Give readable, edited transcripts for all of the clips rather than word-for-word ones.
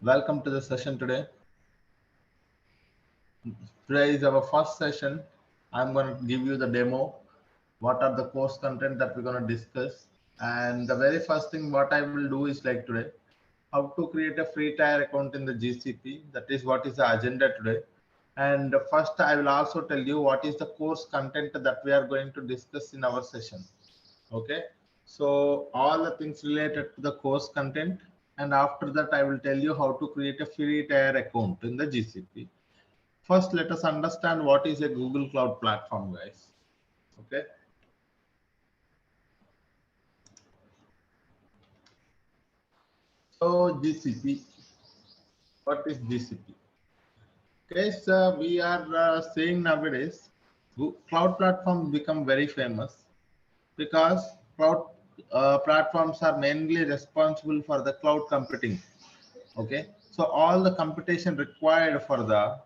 Welcome to the session today. Today is our first session. I'm going to give you the demo. What are the course content that we're going to discuss? And the very first thing what I will do is like today, how to create a free tier account in the GCP. That is what is the agenda today. And first, I will also tell you what is the course content that we are going to discuss in our session. Okay. So all the things related to the course content. And after that, I will tell you how to create a free tier account in the GCP. First, let us understand what is a Google Cloud Platform, guys. Okay. So GCP, what is GCP? Okay, so we are saying nowadays, cloud platforms become very famous because cloud platforms are mainly responsible for the cloud computing. Okay, so all the computation required for the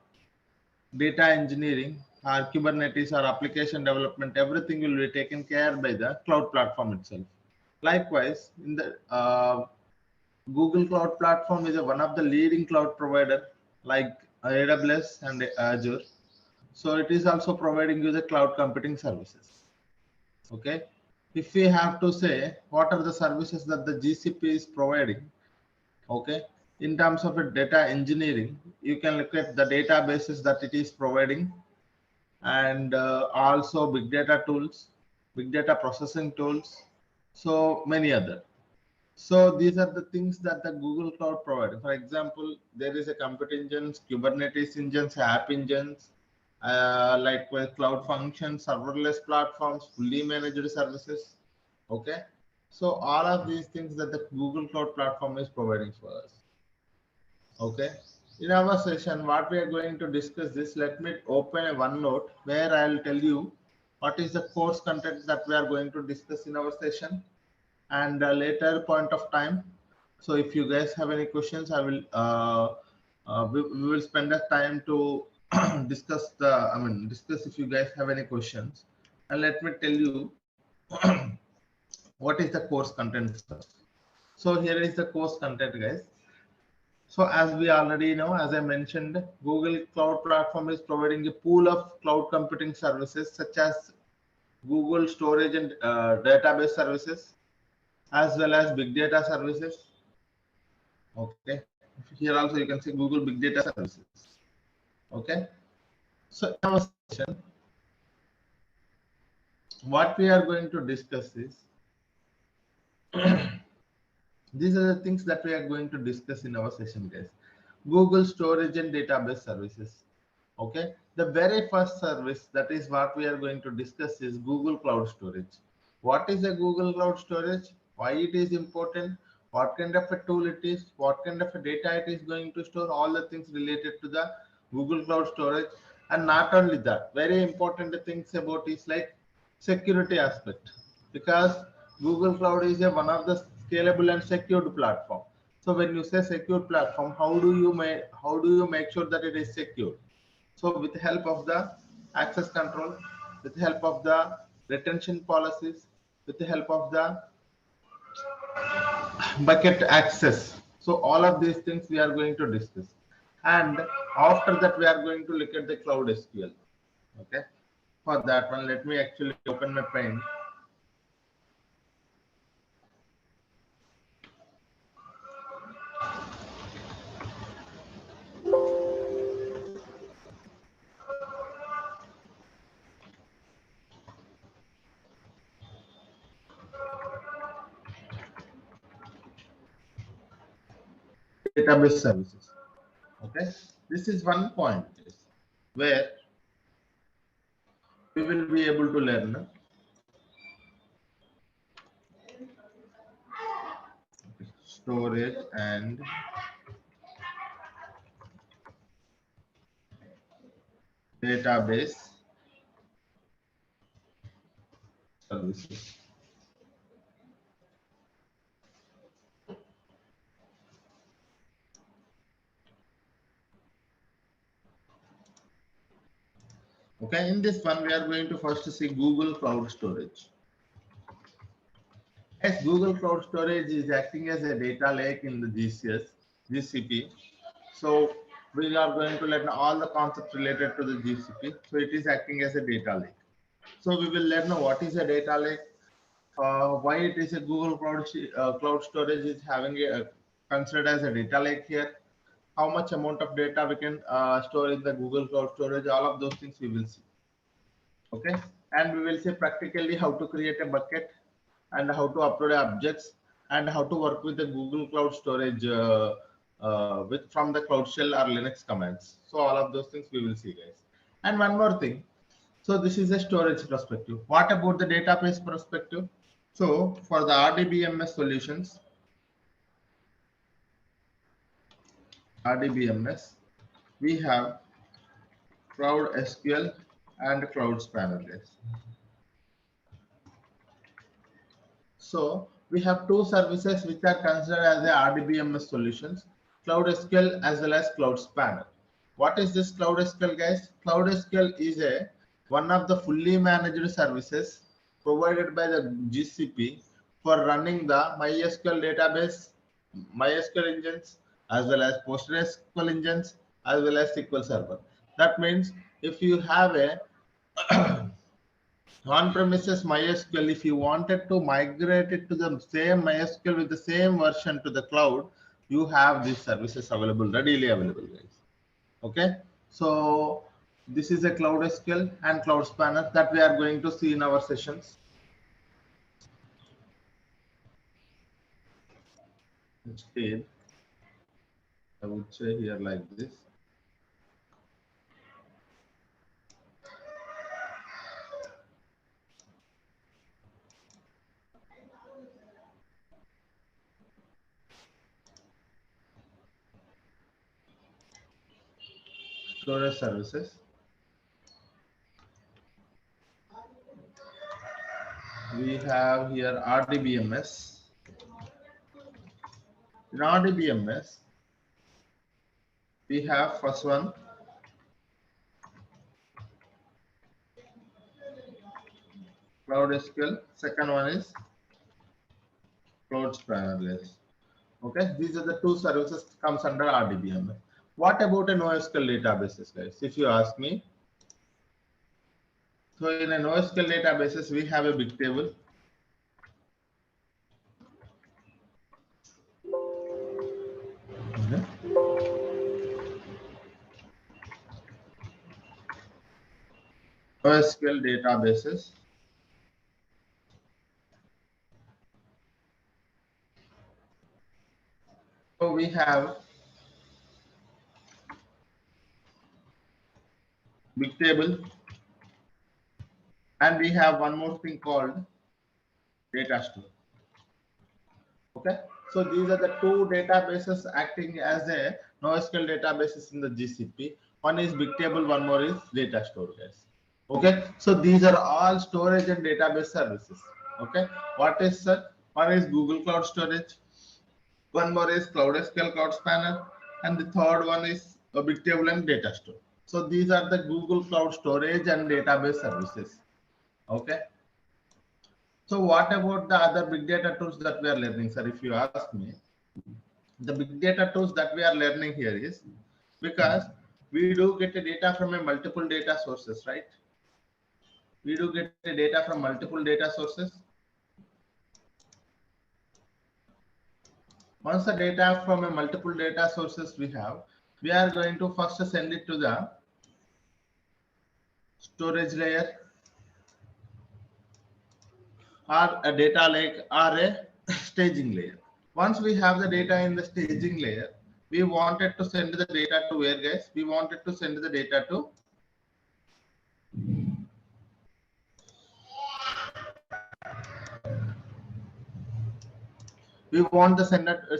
data engineering or Kubernetes or application development, everything will be taken care by the cloud platform itself. Likewise, in the Google Cloud Platform is one of the leading cloud provider like AWS and Azure. So it is also providing you the cloud computing services. Okay. If we have to say what are the services that the GCP is providing, okay, in terms of a data engineering, you can look at the databases that it is providing and also big data tools, big data processing tools, so many other. So these are the things that the Google Cloud provides. For example, there is a compute engines, Kubernetes engines, app engines, like with cloud functions, serverless platforms, fully managed services. Okay. So all of these things that the Google Cloud platform is providing for us. Okay. In our session, what we are going to discuss this, let me open a OneNote where I'll tell you what is the course content that we are going to discuss in our session and a later point of time. So if you guys have any questions, I will we will spend the time to discuss discuss if you guys have any questions. And let me tell you what is the course content first. So here is the course content, guys. So as we already know, as I mentioned, Google Cloud Platform is providing a pool of cloud computing services such as Google storage and database services, as well as big data services. Okay, here also you can see Google big data services. Okay, so in our session, what we are going to discuss is these are the things that we are going to discuss in our session, guys. Google storage and database services. Okay, the very first service that is what we are going to discuss is Google Cloud Storage. What is a Google Cloud Storage? Why it is important? What kind of a tool it is? What kind of a data it is going to store? All the things related to the Google Cloud Storage. And not only that, very important things about is like security aspect, because Google Cloud is one of the scalable and secured platform. So when you say secure platform, how do you make sure that it is secure? So with the help of the access control, with the help of the retention policies, with the help of the bucket access. So all of these things we are going to discuss. And after that, we are going to look at the cloud SQL. Okay. For that one, let me actually open my pen. Database services. Okay. This is one point where we will be able to learn storage and database services. Okay, in this one, we are going to first see Google Cloud Storage. Yes, Google Cloud Storage is acting as a data lake in the GCS. GCP. So we are going to learn all the concepts related to the GCP. So it is acting as a data lake. So we will learn what is a data lake, why it is a Google Cloud Storage is having a considered as a data lake here, how much amount of data we can store in the Google Cloud Storage, all of those things we will see. Okay, and we will see practically how to create a bucket and how to upload objects and how to work with the Google Cloud Storage with from the Cloud Shell or Linux commands. So all of those things we will see, guys. And one more thing. So this is a storage perspective. What about the database perspective? So for the RDBMS solutions, RDBMS, we have Cloud SQL and Cloud Spanner, guys. So we have two services which are considered as the RDBMS solutions, Cloud SQL as well as Cloud Spanner. What is this Cloud SQL, guys? Cloud SQL is one of the fully managed services provided by the GCP for running the MySQL database, MySQL engines, as well as PostgreSQL engines, as well as SQL Server. That means if you have a on-premises MySQL, if you wanted to migrate it to the same MySQL with the same version to the cloud, you have these services available, readily available, guys. Okay, so this is a Cloud SQL and Cloud Spanner that we are going to see in our sessions. Instead, I would say here like this. Storage services. We have here RDBMS. In RDBMS, we have first one Cloud SQL, second one is Cloud Spanner. Okay, these are the two services comes under RDBMS. What about a NoSQL databases, guys? If you ask me, so in a NoSQL databases, we have a big table. NoSQL databases. So we have big table, and we have one more thing called data store. Okay, so these are the two databases acting as a NoSQL databases in the GCP. One is big table, one more is data store, guys. Okay, so these are all storage and database services. Okay, what is one is Google Cloud Storage, one more is Cloud SQL, Cloud Spanner, and the third one is a big table and data store. So these are the Google Cloud Storage and database services. Okay. So what about the other big data tools that we are learning, sir? If you ask me, the big data tools that we are learning here is because we do get the data from a multiple data sources, right? We do get the data from multiple data sources. Once the data from a multiple data sources we have, we are going to first send it to the storage layer or a data lake or a staging layer. Once we have the data in the staging layer, we wanted to send the data to where, guys? We wanted to send the data to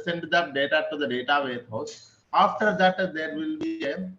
send that data to the data warehouse. After that, there will be a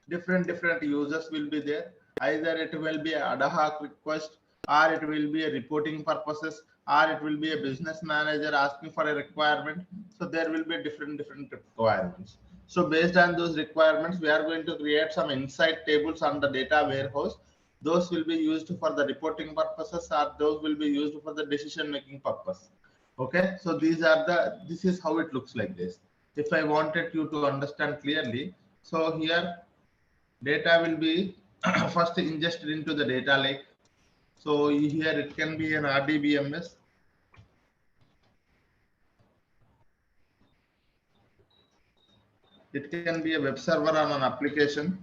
different users will be there. Either it will be an ad hoc request, or it will be a reporting purposes, or it will be a business manager asking for a requirement. So there will be different requirements. So based on those requirements, we are going to create some insight tables on the data warehouse. Those will be used for the reporting purposes, or those will be used for the decision making purpose. Okay, so this is how it looks like this. If I wanted you to understand clearly, so here data will be first ingested into the data lake. So here it can be an RDBMS. It can be a web server on an application.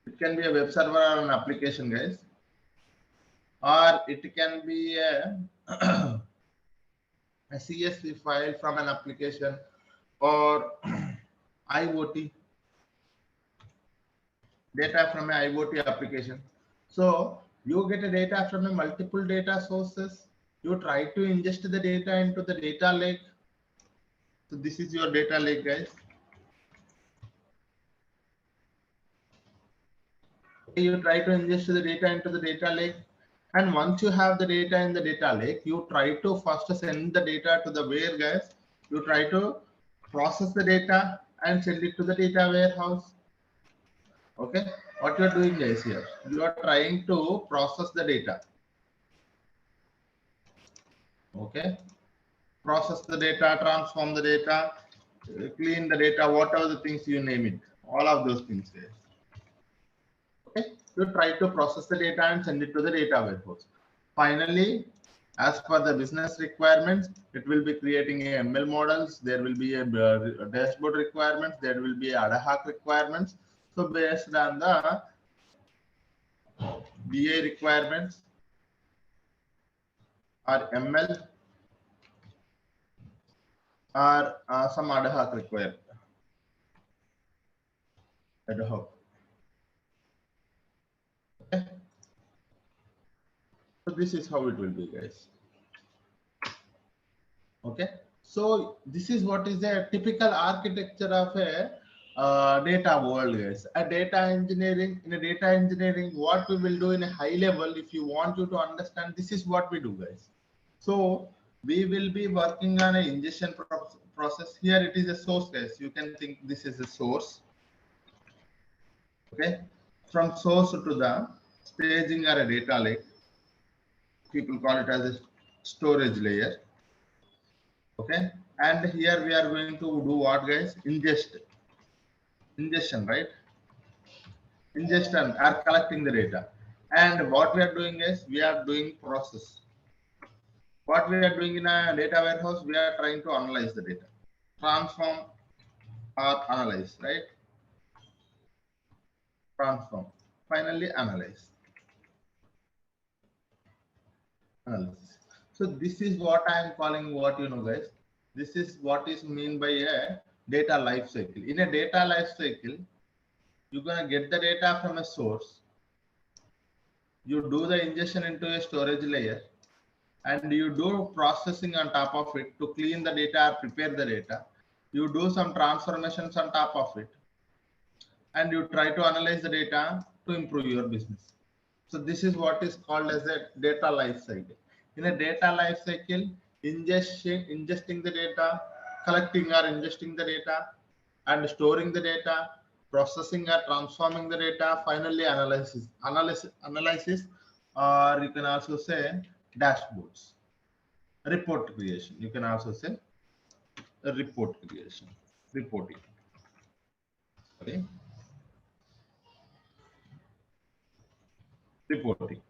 It can be a web server or an application, guys. Or it can be a CSV file from an application or IoT data from an IoT application. So you get a data from a multiple data sources. You try to ingest the data into the data lake. So this is your data lake, guys. Okay, you try to ingest the data into the data lake. And once you have the data in the data lake, you try to first send the data to the where, guys. You try to process the data and send it to the data warehouse. Okay, what you're doing, guys, here, you are trying to process the data. Okay, process the data, transform the data, clean the data, whatever the things you name it, all of those things, guys. Okay, you try to process the data and send it to the data warehouse. Finally, as per the business requirements, it will be creating a ML models. There will be a dashboard requirements. There will be ad hoc requirements. So based on the BA requirements or ML or some ad hoc required. Ad hoc. Okay. So this is how it will be, guys. Okay, so this is what is the typical architecture of a data world, guys. A data engineering, in a data engineering, what we will do in a high level, if you want you to understand, this is what we do, guys. So we will be working on an ingestion process. Here it is a source, guys. You can think this is a source. Okay, from source to the staging or a data lake. People call it as a storage layer. Okay, and here we are going to do what, guys? Ingestion, right? Ingestion are collecting the data, and what we are doing is we are doing process. What we are doing in a data warehouse, we are trying to analyze the data, transform or analyze, right? Transform, finally analyze. Analysis. So this is what I am calling, what you know, guys, this is what is mean by a data life cycle. In a data life cycle, you're going to get the data from a source, you do the ingestion into a storage layer, and you do processing on top of it to clean the data, prepare the data. You do some transformations on top of it, and you try to analyze the data to improve your business. So this is what is called as a data life cycle. In a data life cycle, ingesting the data, collecting or ingesting the data, and storing the data, processing or transforming the data, finally analysis, or you can also say dashboards, report creation. You can also say report creation, reporting. Okay, reporting.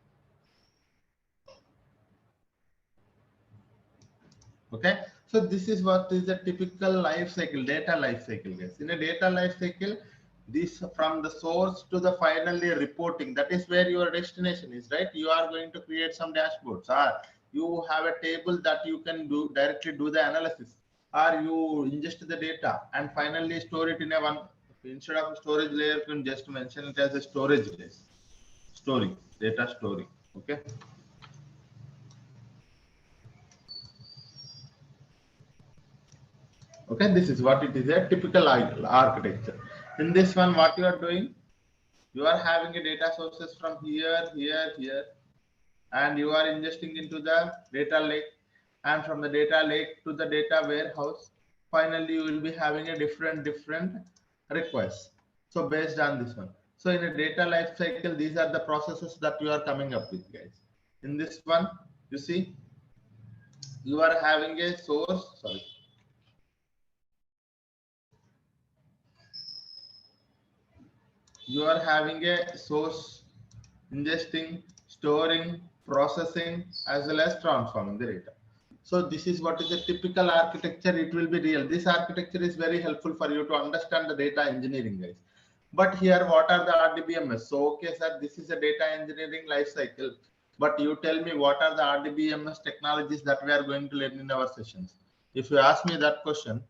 Okay, so this is what is the typical life cycle, data life cycle, guys. In a data life cycle, this from the source to the finally reporting, that is where your destination is, right? You are going to create some dashboards, or you have a table that you can do directly do the analysis, or you ingest the data and finally store it in a one, instead of a storage layer, you can just mention it as a storage layer, storing, data storing. Okay. Okay, this is what it is, a typical architecture. In this one, what you are doing, you are having a data sources from here, and you are ingesting into the data lake, and from the data lake to the data warehouse. Finally, you will be having a different requests. So based on this one. So in a data life cycle, these are the processes that you are coming up with, guys. In this one, you see, you are having a source, sorry. You are having a source, ingesting, storing, processing, as well as transforming the data. So this is what is a typical architecture. It will be real. This architecture is very helpful for you to understand the data engineering, guys. But here, what are the RDBMS? So, okay, sir, this is a data engineering life cycle. But you tell me what are the RDBMS technologies that we are going to learn in our sessions? If you ask me that question,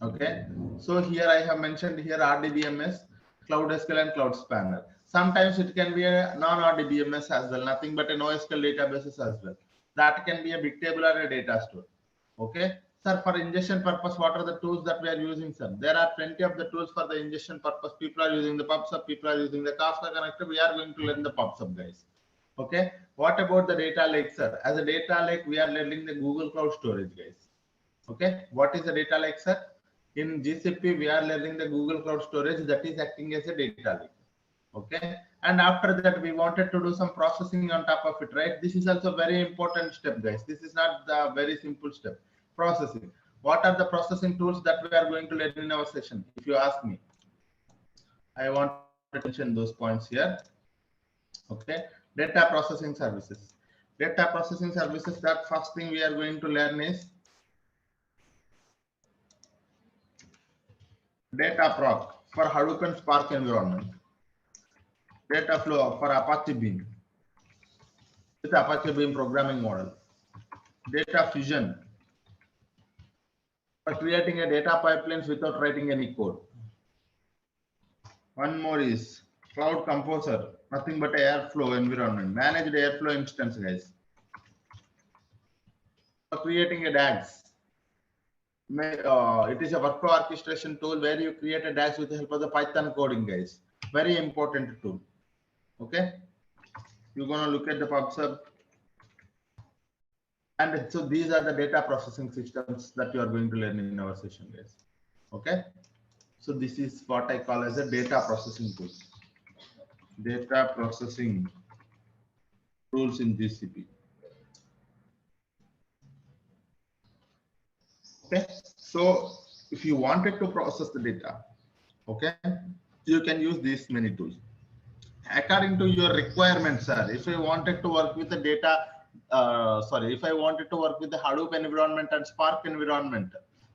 okay. So here I have mentioned here RDBMS, Cloud SQL and Cloud Spanner. Sometimes it can be a non-RDBMS as well, nothing but a NoSQL databases as well. That can be a big table or a data store. Okay. Sir, for ingestion purpose, what are the tools that we are using, sir? There are plenty of the tools for the ingestion purpose. People are using the PubSub, people are using the Kafka connector. We are going to learn the PubSub, guys. Okay. What about the data lake, sir? As a data lake, we are learning the Google Cloud Storage, guys. Okay. What is the data lake, sir? In GCP, we are learning the Google Cloud Storage that is acting as a data lake. Okay. And after that, we wanted to do some processing on top of it, right? This is also very important step, guys. This is not the very simple step. Processing. What are the processing tools that we are going to learn in our session? If you ask me, I want to mention those points here. Okay. Data processing services. Data processing services, that first thing we are going to learn is data proc for Hadoop and Spark environment. Data flow for Apache Beam with Apache Beam programming model. Data fusion for creating a data pipelines without writing any code. One more is Cloud Composer, nothing but Airflow environment. Managed Airflow instance, guys. For creating a DAGs. It is a workflow orchestration tool where you create a DAGs with the help of the Python coding, guys. Very important tool. Okay. You're going to look at the PubSub. And so these are the data processing systems that you are going to learn in our session, guys. Okay. So this is what I call as a data processing tool. Data processing tools in GCP. Okay. So if you wanted to process the data, okay, you can use these many tools. According to your requirements, sir, if I wanted to work with the data, if I wanted to work with the Hadoop environment and Spark environment,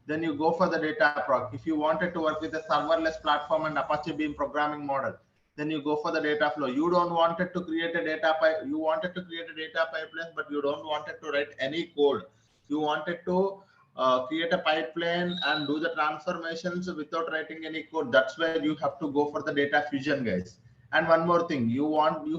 then you go for the data proc. If you wanted to work with a serverless platform and Apache Beam programming model, then you go for the data flow. You don't wanted to create a data pipe. You wanted to create a data pipeline, but you don't wanted to write any code. You wanted to create a pipeline and do the transformations without writing any code. That's where you have to go for the data fusion, guys. And one more thing, you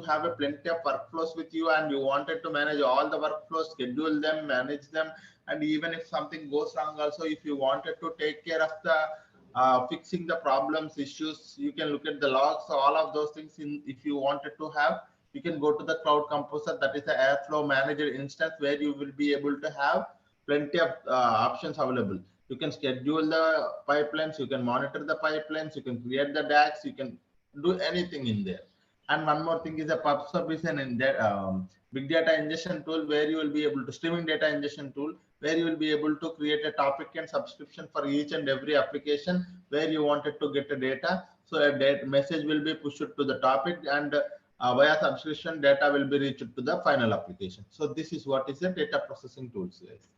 have a plenty of workflows with you, and you wanted to manage all the workflows, schedule them, manage them, and even if something goes wrong, also if you wanted to take care of the fixing the problems, issues, you can look at the logs. So all of those things, if you wanted to have, you can go to the Cloud Composer. That is the Airflow Manager instance where you will be able to have plenty of options available. You can schedule the pipelines, you can monitor the pipelines, you can create the DAGs, you can do anything in there. And one more thing is a PubSub is an big data ingestion tool where you will be able to streaming data ingestion tool where you will be able to create a topic and subscription for each and every application where you wanted to get the data. So a message will be pushed to the topic, and via subscription data will be reached to the final application. So this is what is the data processing tools, guys.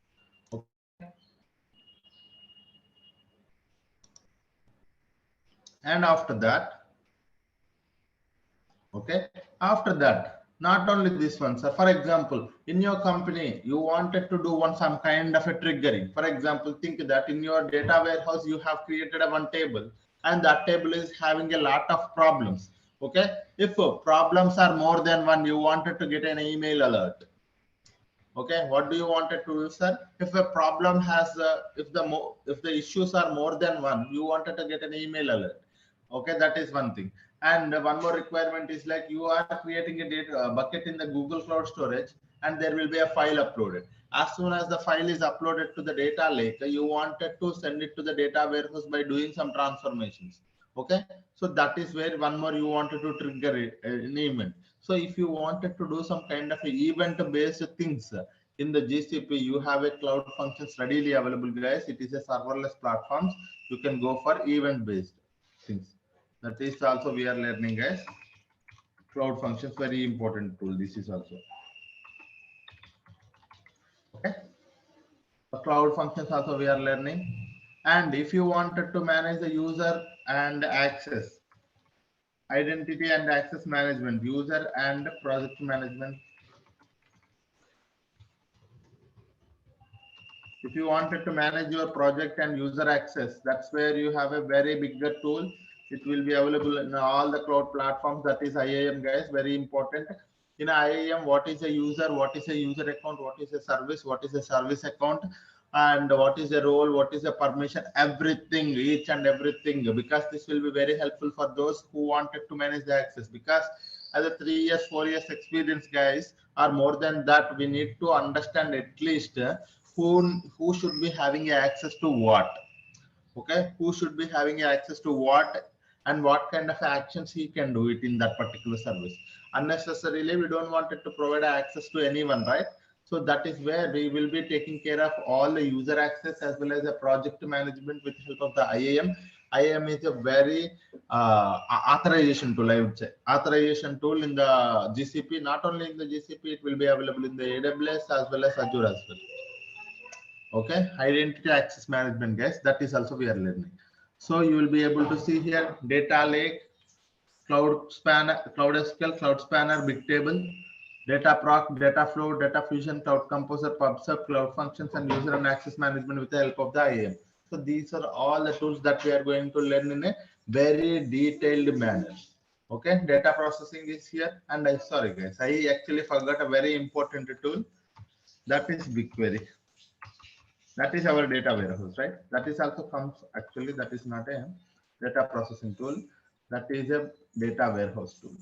Okay. And after that, okay, after that, not only this one, sir. For example, in your company, you wanted to do some kind of a triggering. For example, think that in your data warehouse, you have created one table, and that table is having a lot of problems. Okay, if problems are more than one, you wanted to get an email alert. Okay, what do you wanted to do, sir? If a problem has, if the issues are more than one, you wanted to get an email alert. Okay, that is one thing. And one more requirement is like you are creating a data bucket in the Google Cloud Storage, and there will be a file uploaded. As soon as the file is uploaded to the data lake, you wanted to send it to the data warehouse by doing some transformations. Okay, so that is where one more you wanted to trigger an event. So if you wanted to do some kind of event-based things in the GCP, you have a cloud functions readily available, guys. It is a serverless platform. You can go for event-based things. That is also we are learning, guys. Cloud functions very important tool. This is also okay. The cloud functions also we are learning. And if you wanted to manage the user and access, identity and access management, user and project management. If you wanted to manage your project and user access, that's where you have a very bigger tool. It will be available in all the cloud platforms. That is IAM, guys, very important. In IAM, what is a user, what is a user account, what is a service, what is a service account, and what is a role, what is a permission, everything, each and everything, because this will be very helpful for those who wanted to manage the access. Because as a 3 years, 4 years experience, guys, or more than that, we need to understand at least who should be having access to what. Okay, who should be having access to what, and what kind of actions he can do it in that particular service. Unnecessarily we don't want it to provide access to anyone, right? So that is where we will be taking care of all the user access as well as the project management with help of the IAM. IAM is a very authorization tool, I would say. Authorization tool in the GCP. Not only in the GCP, it will be available in the AWS as well as Azure as well. Okay, identity access management, guys, that is also we are learning. So you will be able to see here data lake, cloud spanner, cloud SQL, cloud spanner, big table, data proc, data flow, data fusion, cloud composer, pubsub, cloud functions, and user and access management with the help of the IAM. So these are all the tools that we are going to learn in a very detailed manner. Okay, data processing is here. And I sorry guys, I actually forgot a very important tool, that is BigQuery. That is our data warehouse, right? That is also comes, actually that is not a data processing tool, that is a data warehouse tool.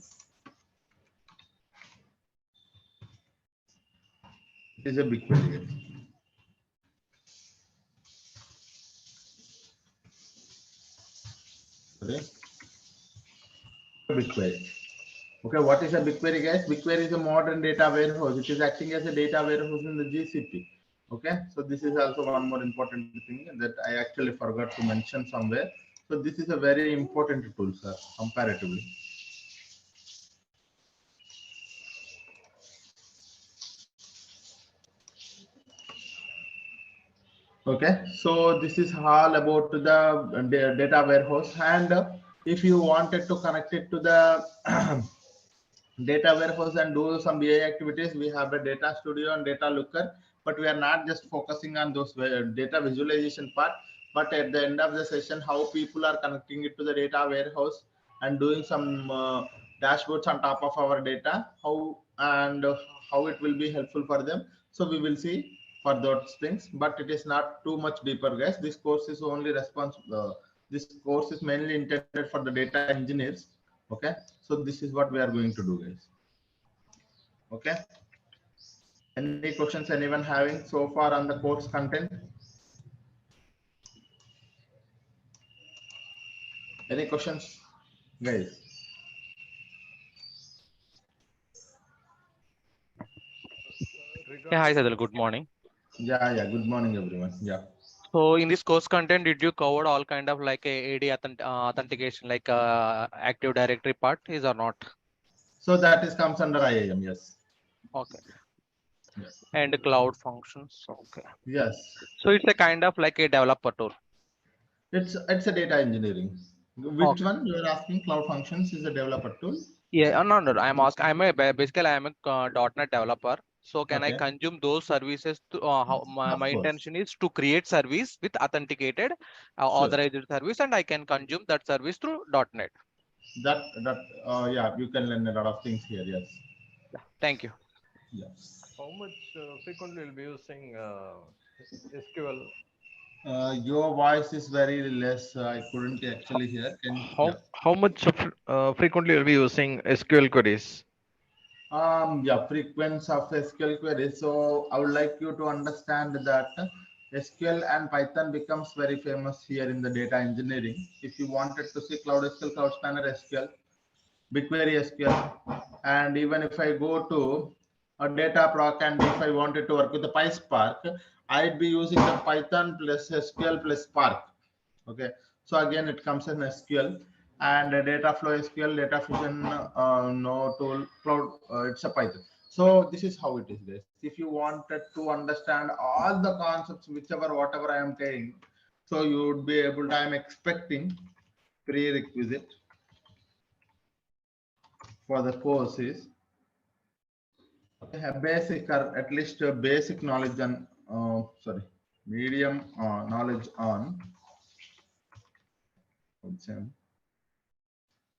It is a BigQuery. Okay, BigQuery. Okay, what is a BigQuery, guys? BigQuery is a modern data warehouse. It is acting as a data warehouse in the GCP. Okay, so this is also one more important thing that I actually forgot to mention somewhere. So this is a very important tool, sir, comparatively. Okay, so this is all about the data warehouse, and if you wanted to connect it to the data warehouse and do some BI activities, we have a data studio and data looker, but we are not just focusing on those data visualization part, but at the end of the session, how people are connecting it to the data warehouse and doing some dashboards on top of our data, how and how it will be helpful for them. So we will see for those things, but it is not too much deeper, guys. This course is only responsible. This course is mainly intended for the data engineers. Okay, so this is what we are going to do, guys. Okay, any questions anyone having so far on the course content? Any questions, guys? Yeah, hi Sadhul, good morning. Yeah, good morning everyone. Yeah, So in this course content, did you cover all kind of like a AD authentication, like Active Directory part is or not? so that is comes under IAM. Yes. Okay. Yes. And cloud functions. Okay. Yes, So it's a kind of like a developer tool. it's a data engineering. Which Okay. one you are asking? Cloud functions is a developer tool. Yeah, no. I'm asking. Basically I'm a .NET developer. So can I Okay, consume those services to how my of course. intention is to create service with authenticated Sure. authorized service, and I can consume that service through .NET. That yeah, you can learn a lot of things here. Yes. Yeah. Thank you. Yeah. How much frequently will be using SQL? Your voice is very less. I couldn't actually hear. Can yeah. How much of, frequently will be using SQL queries? Yeah, frequency of SQL queries. So I would like you to understand that SQL and Python becomes very famous here in the data engineering. If you wanted to see Cloud SQL, Cloud Spanner SQL, BigQuery SQL, And even if I go to a data proc, and if I wanted to work with the PySpark, I'd be using the Python plus SQL plus Spark. Okay, so again it comes in SQL, and data flow SQL, data fusion, no tool cloud, it's a Python. So this is how it is, guys. If you wanted to understand all the concepts, whichever whatever I am saying, so you would be able to, I am expecting prerequisite for the course is a basic, or at least a basic knowledge on medium knowledge on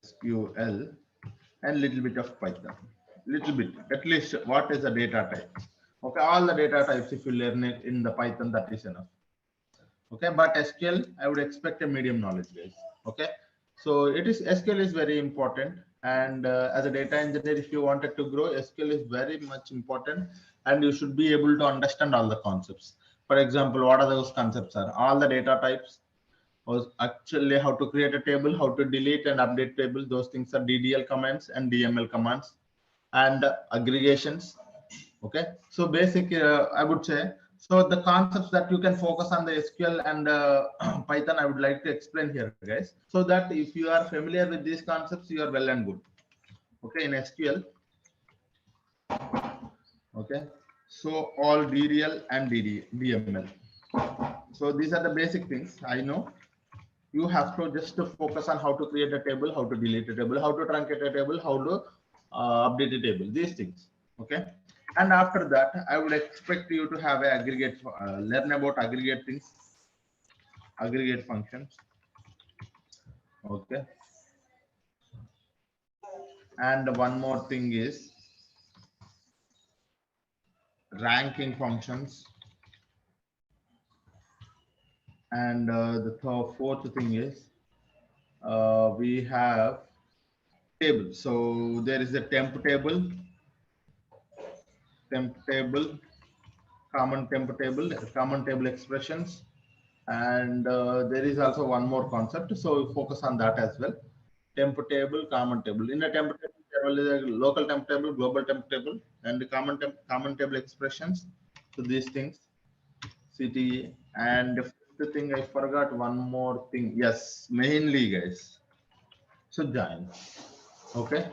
SQL and little bit of Python. Little bit, at least what is the data type. Okay, all the data types, if you learn it in the Python, that is enough. Okay, but SQL, I would expect a medium knowledge, guys. Okay, so it is, SQL is very important, and as a data engineer, if you wanted to grow, SQL is very much important, and you should be able to understand all the concepts. For example, what are those concepts? Are all the data types, or actually how to create a table, how to delete and update table. Those things are DDL commands and DML commands, and aggregations. Okay, so basic, I would say. So the concepts that you can focus on the SQL and Python, I would like to explain here, guys, so that if you are familiar with these concepts, you are well and good. Okay, in SQL. Okay, so all DDL and DML. So these are the basic things. I know you have to just to focus on how to create a table, how to delete a table, how to truncate a table, how to update a table, these things. Okay, and after that, I would expect you to have a aggregate, learn about aggregate things, aggregate functions. Okay, and one more thing is ranking functions, and the fourth thing is we have table. So there is a temp table, common table expressions, and there is also one more concept, so we focus on that as well. Temp table, common table. In a temp table, there will be a local temp table, global temp table, and the common table expressions. So these things, CTE. And the fifth thing, I forgot one more thing. Yes, mainly, guys. So join. Okay,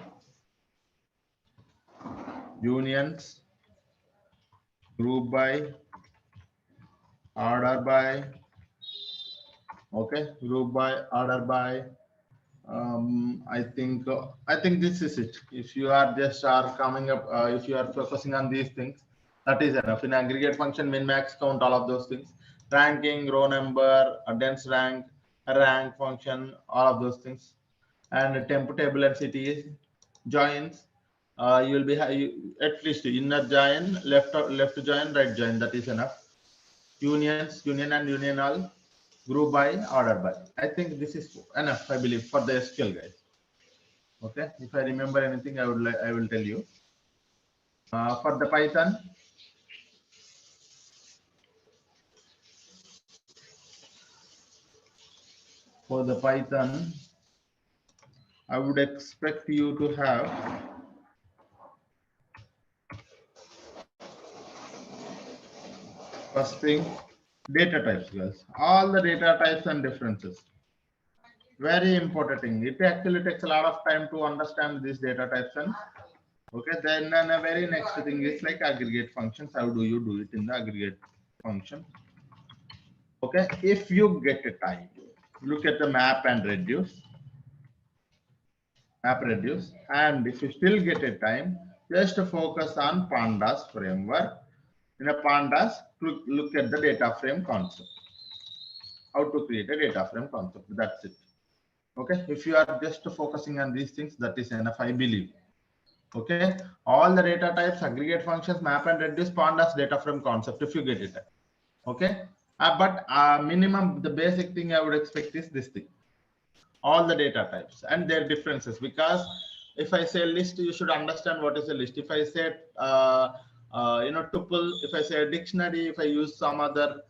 unions, group by, order by. Okay, group by, order by. I think this is it. If you are just are coming up, if you are focusing on these things, that is enough. In aggregate function, min, max, count, all of those things, ranking, row number, a dense rank, a rank function, all of those things, and temp table and city joins. You will be at least inner join, left join, right join. That is enough. Unions, union and union all, group by, order by. I think this is enough, I believe, for the SQL, guys. Okay, if I remember anything, I will tell you. For the Python, I would expect you to have first thing, data types, guys. All the data types and differences. Very important thing. It actually takes a lot of time to understand these data types. And okay, then the very next thing is like aggregate functions. How do you do it in the aggregate function? Okay, if you get a time, look at the map and reduce. And if you still get a time, just focus on pandas framework. In a pandas, look at the data frame concept, how to create a data frame concept. That's it. Okay, if you are just focusing on these things, that is enough, I believe. Okay, all the data types, aggregate functions, map and reduce, pandas, data frame concept, if you get it. Okay, but minimum, the basic thing I would expect is this thing, all the data types and their differences. Because if I say list, you should understand what is a list. If I say tuple, if I say a dictionary, if I use some other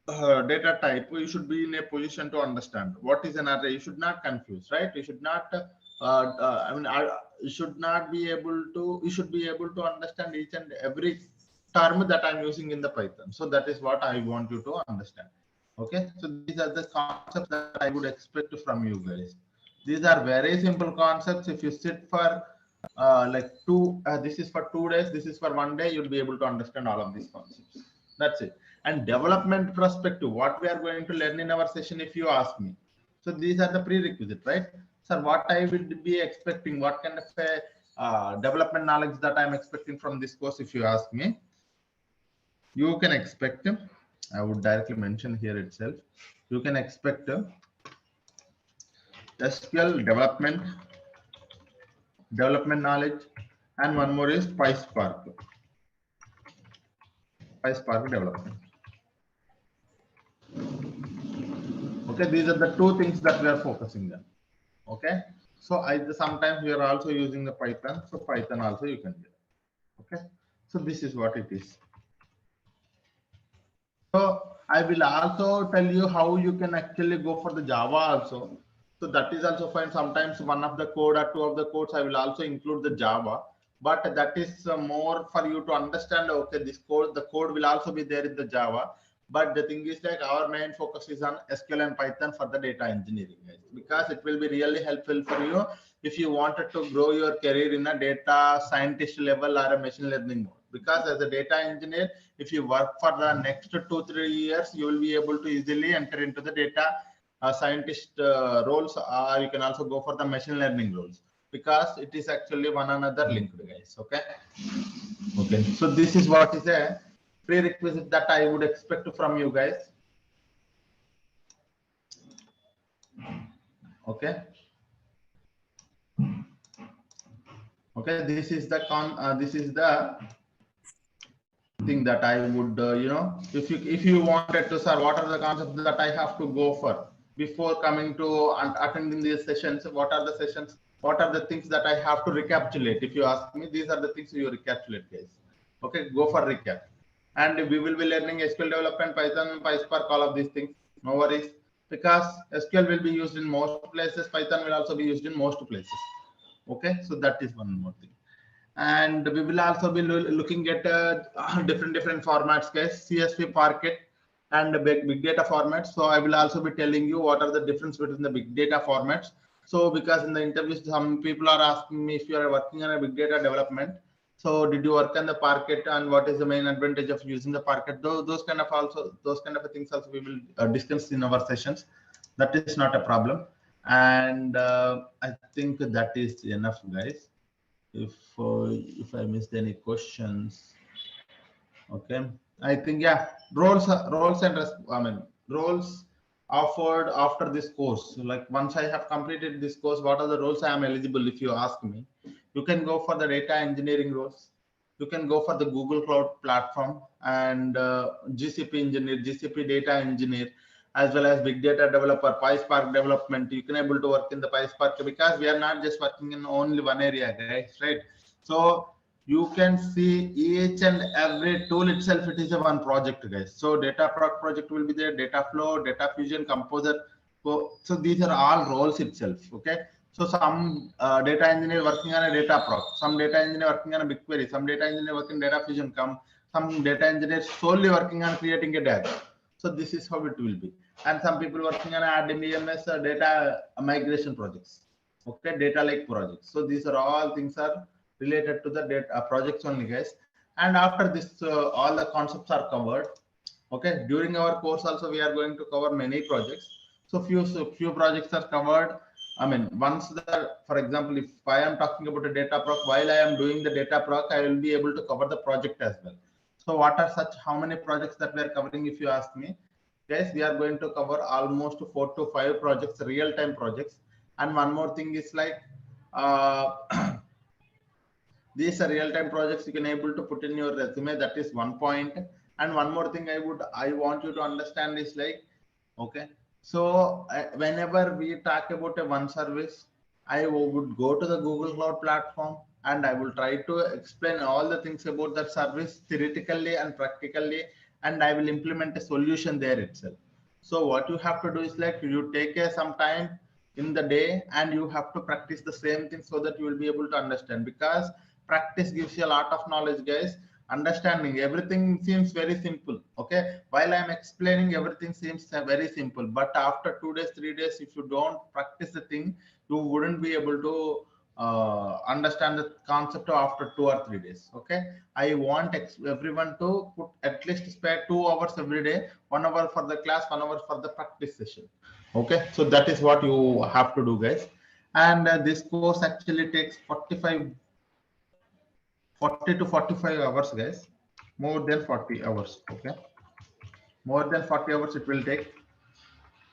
data type, you should be in a position to understand what is an array. You should not confuse, right? You should not you should not be able to, you should be able to understand each and every term that I'm using in the Python. So that is what I want you to understand. Okay, so these are the concepts that I would expect from you guys. These are very simple concepts. If you sit for like this is for 2 days, this is for 1 day, you'll be able to understand all of these concepts. That's it. And development perspective, what we are going to learn in our session, if you ask me. So these are the prerequisite, right? Sir, what I will be expecting, what kind of a development knowledge that I'm expecting from this course, if you ask me, you can expect, I would directly mention here itself, you can expect SQL development knowledge, and one more is PySpark development. Okay, these are the two things that we are focusing on. Okay, so sometimes we are also using the Python, so Python also you can do. Okay, so this is what it is. So I will also tell you how you can actually go for the Java also. So that is also fine. Sometimes one of the code or two of the codes I will also include the Java, but that is more for you to understand. Okay, this code, the code will also be there in the Java. But the thing is, like, our main focus is on SQL and Python for the data engineering, guys, because it will be really helpful for you if you wanted to grow your career in a data scientist level or a machine learning mode. Because as a data engineer, if you work for the next 2-3 years, you will be able to easily enter into the data scientist roles, or you can also go for the machine learning roles, because it is actually one another linked, guys. Okay, so this is what is a prerequisite that I would expect from you guys. Okay, this is the thing that I would if you wanted to, sir, what are the concepts that I have to go for before coming to and attending these sessions? What are the sessions? What are the things that I have to recapitulate? If you ask me, these are the things you recapitulate, guys. Okay, go for recap. And we will be learning SQL development, Python, PySpark, all of these things. No worries, because SQL will be used in most places. Python will also be used in most places. Okay, so that is one more thing. And we will also be looking at different formats, guys, CSV, Parquet, and big data formats. So I will also be telling you what are the difference between the big data formats. So because in the interviews, some people are asking me if you are working on a big data development, so did you work on the Parquet, and what is the main advantage of using the Parquet? Those kind of things also we will discuss in our sessions. That is not a problem. And I think that is enough, guys. If I missed any questions, okay, I think, yeah, roles offered after this course. Like, once I have completed this course, what are the roles I am eligible? If you ask me, you can go for the data engineering roles. You can go for the Google Cloud Platform and GCP engineer, GCP data engineer, as well as big data developer, PySpark development. You can able to work in the PySpark, because we are not just working in only one area, guys, right? So you can see each and every tool itself, it is a one project, guys. So data project will be there, data flow, data fusion, composer. So these are all roles itself. Okay, so some data engineer working on a data proc, some data engineer working on a BigQuery, some data engineer working data fusion, some data engineer solely working on creating a data. So this is how it will be. And some people working on RDBMS data migration projects. Okay, data lake projects. So these are all things are related to the data projects only, guys. And after this, all the concepts are covered. Okay, during our course also we are going to cover many projects. So few projects are covered. I mean, once for example, if I am talking about a data proc, while I am doing the data proc, I will be able to cover the project as well. So what are how many projects that we are covering? If you ask me, guys, we are going to cover almost 4 to 5 projects, real-time projects. And one more thing is like, these are real-time projects you can able to put in your resume. That is one point. And one more thing I want you to understand is like, okay, so whenever we talk about a one service, I would go to the Google Cloud Platform and I will try to explain all the things about that service theoretically and practically, and I will implement a solution there itself. So what you have to do is like, you take some time, in the day, and you have to practice the same thing so that you will be able to understand, because practice gives you a lot of knowledge, guys. Understanding everything seems very simple, okay, while I'm explaining everything seems very simple, but after 2 days 3 days, if you don't practice the thing, you wouldn't be able to understand the concept after 2 or 3 days. Okay, I want everyone to put at least spare 2 hours every day, 1 hour for the class, 1 hour for the practice session. Okay, so that is what you have to do, guys. And this course actually takes 40 to 45 hours, guys. More than 40 hours. Okay, more than 40 hours it will take.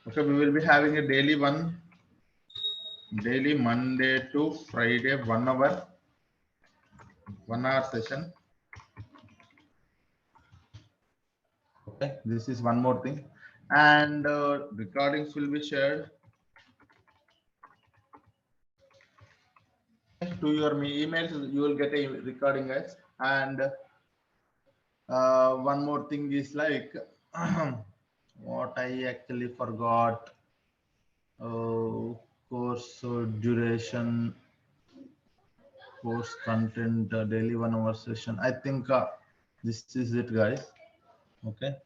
Okay, we will be having a daily Monday to Friday, 1 hour session. Okay, this is one more thing, and recordings will be shared to your emails. You will get a recording, guys. And one more thing is like what I actually forgot. Course duration, course content, daily 1 hour session. I think this is it, guys. Okay.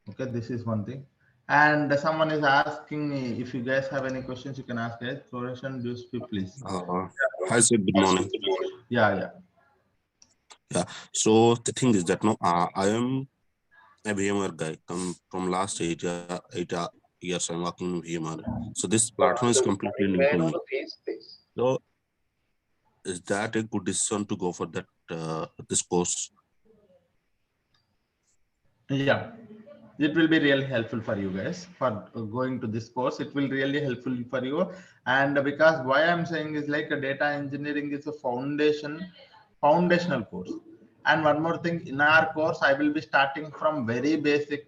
Okay, this is one thing. And someone is asking me, if you guys have any questions, you can ask, guys. Fluorescent do speak, please. Hi, sir. Good morning. Yeah. Yeah. So the thing is that I am a VMware guy. Come from last 8 years, I'm working in VMware. So this platform is completely new to me. So is that a good decision to go for that this course? Yeah, it will be really helpful for you guys for going to this course. It will really helpful for you. And because why I'm saying is like a data engineering is a foundational course. And one more thing, in our course I will be starting from very basic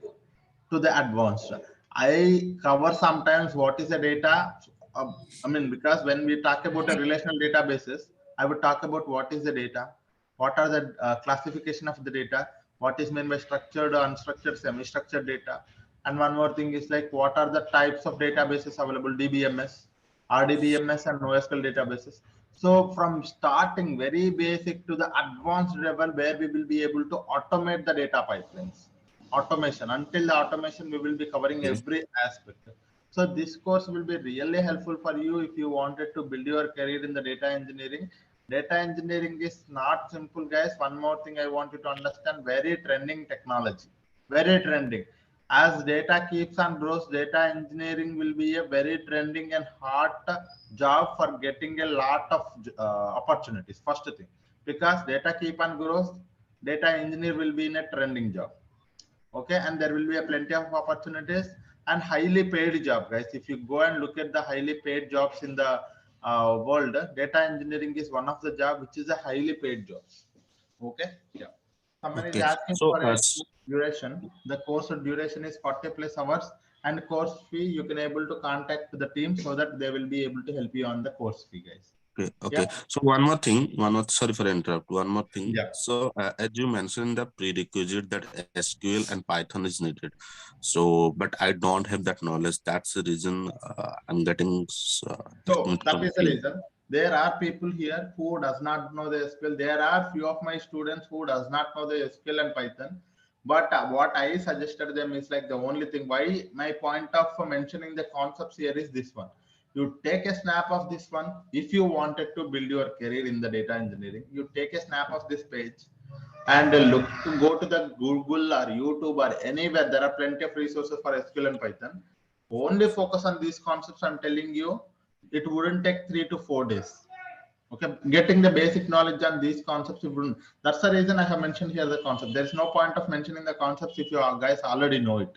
to the advanced. I cover sometimes what is the data. I mean, because when we talk about a relational databases, I would talk about what is the data, what are the classification of the data, what is meant by structured, unstructured, semi-structured data. And one more thing is like what are the types of databases available, DBMS, RDBMS, and NoSQL databases. So from starting very basic to the advanced level where we will be able to automate the data pipelines. Automation, until the automation we will be covering Okay. every aspect. So this course will be really helpful for you if you wanted to build your career in the data engineering. Data engineering is not simple, guys. One more thing I want you to understand, very trending technology, very trending. As data keeps on grows, data engineering will be a very trending and hot job for getting a lot of opportunities. First thing, because data keep on grows, data engineer will be in a trending job. Okay, and there will be a plenty of opportunities and highly paid job, guys. If you go and look at the highly paid jobs in the world, data engineering is one of the job which is a highly paid jobs. Okay, yeah. Someone is Okay. asking So for a duration. The course duration is 40 plus hours, and course fee you can able to contact the team so that they will be able to help you on the course fee, guys. Okay. So one more thing, sorry for interrupt. One more thing. Yeah. So as you mentioned, the prerequisite that SQL and Python is needed. So, but I don't have that knowledge. That's the reason I'm getting. So that is the reason. There are people here who does not know the SQL. There are few of my students who does not know the SQL and Python. But what I suggested them is like the only thing why my point of mentioning the concepts here is this one. You take a snap of this one. If you wanted to build your career in the data engineering, you take a snap of this page and look to go to the Google or YouTube or anywhere. There are plenty of resources for SQL and Python. Only focus on these concepts. I'm telling you, it wouldn't take 3 to 4 days. Okay, getting the basic knowledge on these concepts, wouldn't. That's the reason I have mentioned here the concept. There's no point of mentioning the concepts if you guys already know it.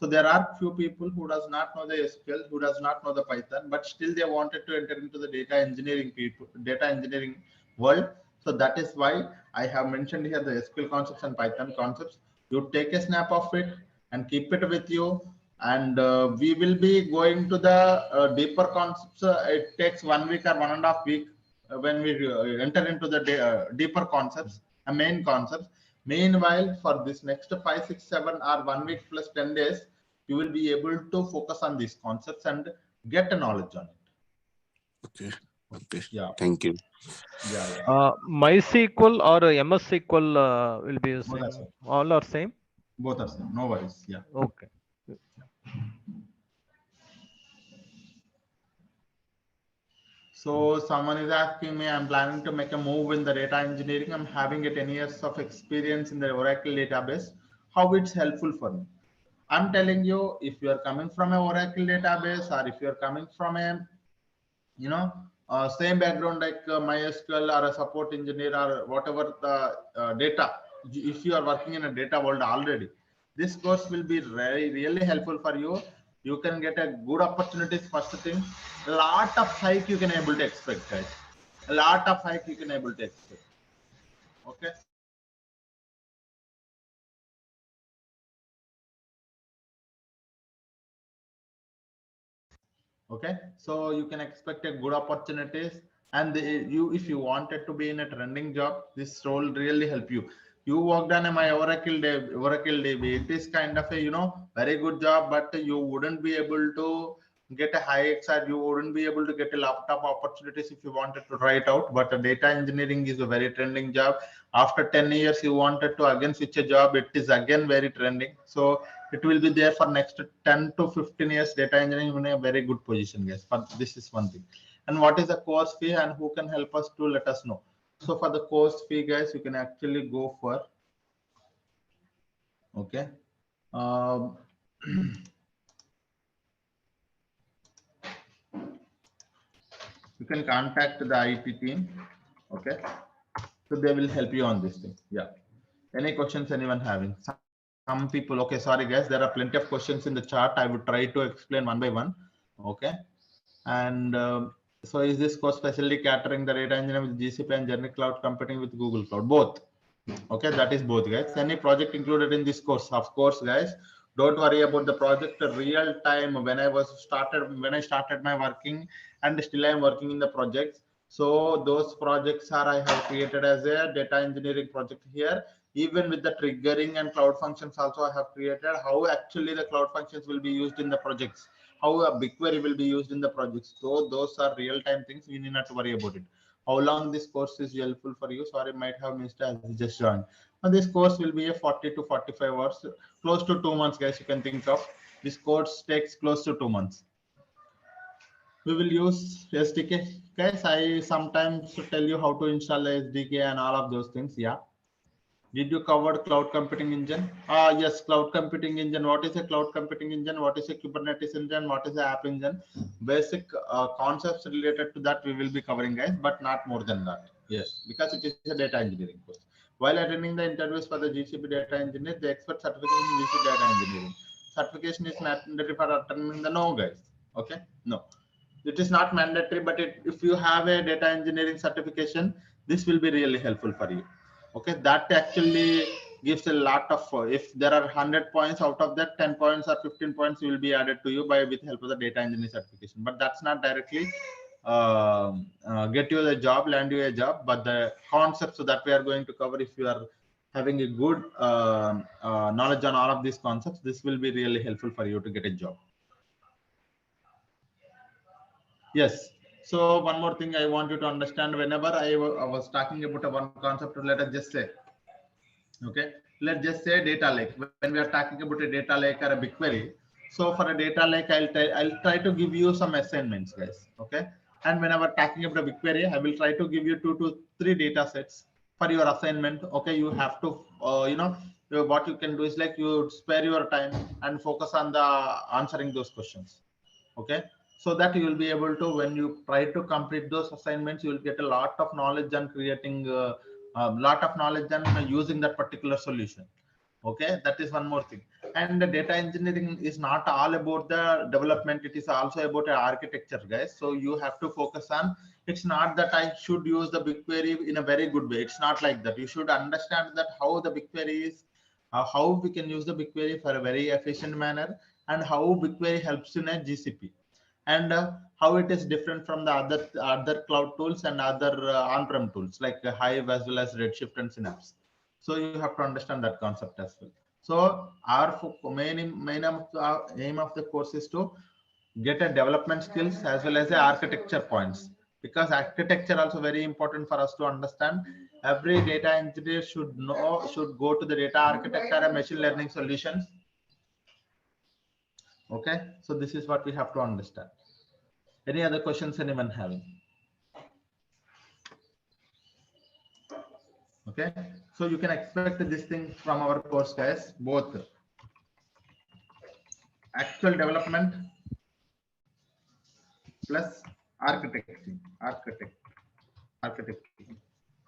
So there are few people who does not know the SQL, who does not know the Python, but still they wanted to enter into the data engineering world. So that is why I have mentioned here the SQL concepts and Python concepts. You take a snap of it and keep it with you. And we will be going to the deeper concepts. It takes 1 week or 1.5 weeks when we enter into the deeper concepts, main concepts. Meanwhile, for this next 5, 6, 7 or 1 week plus 10 days, you will be able to focus on these concepts and get a knowledge on it. Okay. Okay. Yeah. Thank you. Yeah. MySQL or MS SQL will be Both are using same. all are same. Both are same. No worries. Yeah. Okay. So someone is asking me, I'm planning to make a move in the data engineering. I'm having a 10 years of experience in the Oracle database. How it's helpful for me? I'm telling you, if you are coming from a Oracle database, or if you are coming from a, same background like MySQL or a support engineer or whatever the data, if you are working in a data world already, this course will be really helpful for you. You can get a good opportunities. First thing, a lot of hike you can able to expect, guys. A lot of hike you can able to expect. Okay. Okay, so you can expect a good opportunities, and you, if you wanted to be in a trending job, this role really help you. You worked on a my Oracle DB. It is kind of a very good job, but you wouldn't be able to get a high XR. You wouldn't be able to get a laptop opportunities if you wanted to try it out. But data engineering is a very trending job. After 10 years, you wanted to again switch a job. It is again very trending. So it will be there for next 10 to 15 years. Data engineering in a very good position, guys. But this is one thing. And what is the course fee and who can help us to let us know? So for the course fee, guys, you can actually go for, okay. Um, you can contact the IT team. Okay. So they will help you on this thing. Yeah. Any questions anyone having? Some people, okay, sorry guys, there are plenty of questions in the chat. I would try to explain one by one. Okay. And so is this course specially catering the data engineering with GCP and generic cloud computing with Google Cloud? Both. Okay, that is both, guys. Any project included in this course? Of course, guys. Don't worry about the project. Real time when I started my working, and still I am working in the projects. So those projects are I have created as a data engineering project here. Even with the triggering and cloud functions also I have created how actually the cloud functions will be used in the projects, how a BigQuery will be used in the projects. So those are real time things. You need not to worry about it. How long this course is helpful for you? Sorry, might have missed as you just joined. And this course will be a 40 to 45 hours, close to 2 months, guys. You can think of this course takes close to 2 months. We will use SDK, guys. I sometimes tell you how to install the SDK and all of those things. Yeah. Did you cover cloud computing engine? Yes, cloud computing engine. What is a cloud computing engine? What is a Kubernetes engine? What is the app engine? Basic concepts related to that we will be covering, guys, but not more than that. Yes, because it is a data engineering course. While attending the interviews for the GCP data engineer, the expert certification in GCP data engineering. Certification is mandatory for attending the no, guys. Okay, no. It is not mandatory, but if you have a data engineering certification, this will be really helpful for you. Okay, that actually gives a lot of, if there are 100 points, out of that 10 points or 15 points will be added to you by with help of the data engineering certification. But that's not directly get you the job, land you a job, but the concepts that we are going to cover, if you are having a good knowledge on all of these concepts, this will be really helpful for you to get a job. Yes. So one more thing I want you to understand, whenever I was talking about a one concept, let us just say, okay, let's just say data lake. When we are talking about a data lake or a BigQuery, so for a data lake, I'll try to give you some assignments, guys. Okay. And whenever talking about a BigQuery, I will try to give you 2 to 3 data sets for your assignment. Okay. You have to, what you can do is like you spare your time and focus on the answering those questions. Okay, so that you will be able to, when you try to complete those assignments, you will get a lot of knowledge and creating a lot of knowledge and using that particular solution. Okay, that is one more thing. And the data engineering is not all about the development, it is also about architecture, guys. So you have to focus on, it's not that I should use the BigQuery in a very good way. It's not like that. You should understand that how the BigQuery is, how we can use the BigQuery for a very efficient manner, and how BigQuery helps in a GCP, and how it is different from the other cloud tools and other on-prem tools like Hive as well as Redshift and Synapse. So you have to understand that concept as well. So our aim of the course is to get a development skills as well as the architecture points, because architecture also very important for us to understand. Every data engineer should go to the data architecture and machine learning solutions. Okay, so this is what we have to understand. Any other questions anyone having? Okay, so you can expect this thing from our course, guys, both actual development plus architecting.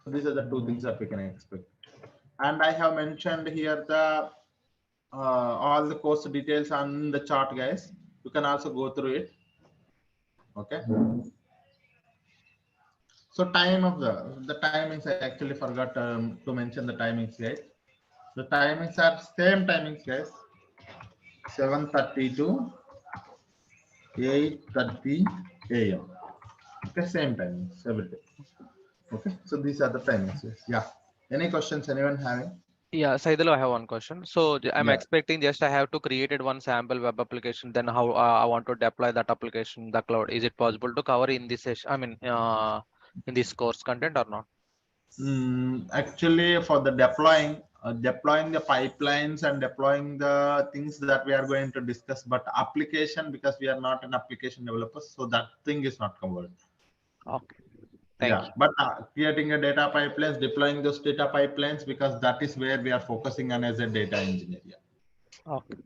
So these are the two things that we can expect. And I have mentioned here the all the course details on the chart, guys. You can also go through it. Okay. So time of the timings, I actually forgot to mention the timings, guys. The timings are same timings, guys. 7:30 to 8:30 a.m. Okay, same timings every day. Okay, so these are the timings. Yes. Yeah. Any questions anyone having? Yeah, Saidhul, I have one question. So I'm Yeah. expecting just I have to create one sample web application. Then how I want to deploy that application in the cloud? Is it possible to cover in this session? I mean, in this course content or not? Actually, for the deploying the pipelines and deploying the things that we are going to discuss, but application, because we are not an application developer, so that thing is not covered. Okay, thank Yeah, you. but creating a data pipelines, deploying those data pipelines, because that is where we are focusing on as a data engineer. Yeah. Okay,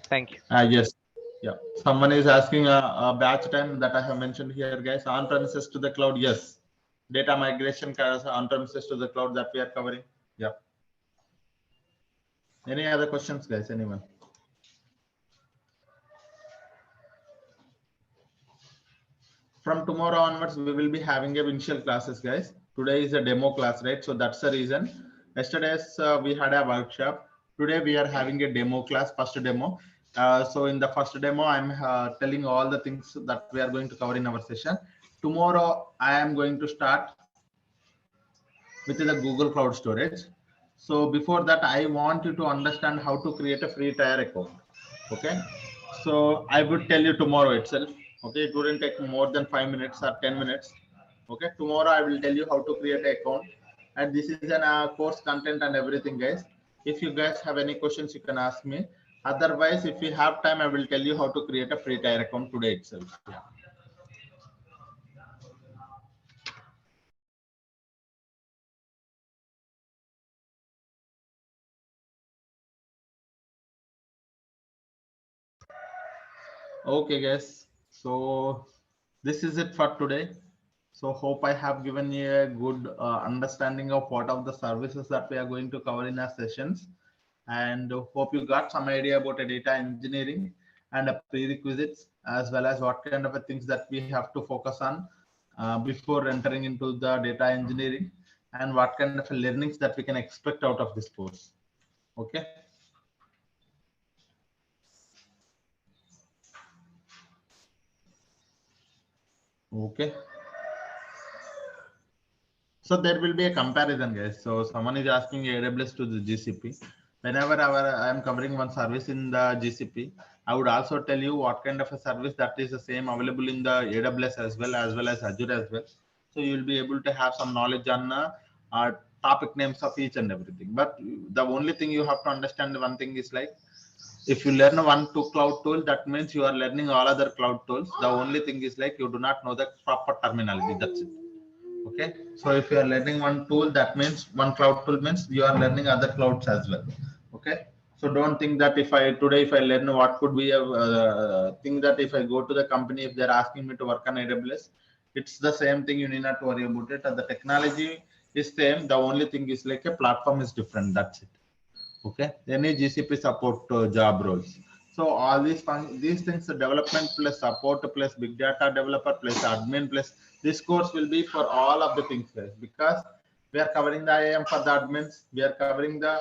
thank you. Yes. Yeah. Someone is asking a batch time that I have mentioned here, guys. On premises to the cloud. Yes. Data migration on premises to the cloud that we are covering. Yeah. Any other questions, guys? Anyone? From tomorrow onwards, we will be having a initial classes, guys. Today is a demo class, right? So that's the reason. Yesterday's we had a workshop. Today we are having a demo class, first demo. So in the first demo, I'm telling all the things that we are going to cover in our session. Tomorrow, I am going to start with the Google Cloud Storage. So before that, I want you to understand how to create a free tier account. Okay. So I would tell you tomorrow itself. Okay. It wouldn't take more than 5 minutes or 10 minutes. Okay. Tomorrow I will tell you how to create an account. And this is an course content and everything, guys. If you guys have any questions, you can ask me. Otherwise, if we have time, I will tell you how to create a free tier account today itself. Yeah. Okay, guys. So this is it for today. So hope I have given you a good understanding of what are the services that we are going to cover in our sessions, and hope you got some idea about a data engineering and a prerequisites, as well as what kind of a things that we have to focus on before entering into the data engineering, and what kind of learnings that we can expect out of this course. Okay. Okay. So there will be a comparison, guys. So someone is asking AWS to the GCP. Whenever I am covering one service in the GCP, I would also tell you what kind of a service that is the same available in the AWS as well as Azure as well. So you will be able to have some knowledge on topic names of each and everything. But the only thing you have to understand, one thing is like, if you learn one two cloud tool, that means you are learning all other cloud tools. The only thing is like you do not know the proper terminology. That's it. Okay, so if you are learning one tool, that means one cloud tool means you are learning other clouds as well. Okay, so don't think that if I learn what could be a thing, that if I go to the company, if they're asking me to work on AWS, it's the same thing. You need not worry about it. The technology is same. The only thing is like a platform is different. That's it. Okay, any GCP support job roles. So all these things, development plus support plus big data developer plus admin plus, this course will be for all of the things, guys, because we are covering the IAM for the admins. We are covering the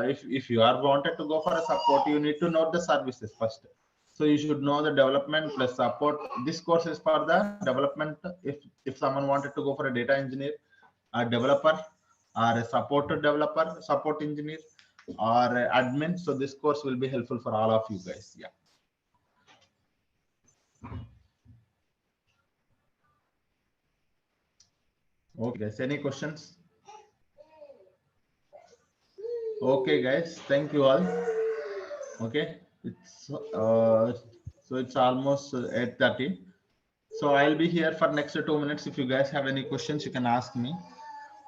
if you are wanted to go for a support, you need to know the services first. So you should know the development plus support. This course is for the development. If someone wanted to go for a data engineer, a developer, or a support developer, support engineer, or admin. So this course will be helpful for all of you guys. Yeah. Okay, guys. Any questions? Okay, guys. Thank you all. Okay, it's so it's almost 8:30. So I'll be here for next 2 minutes. If you guys have any questions, you can ask me.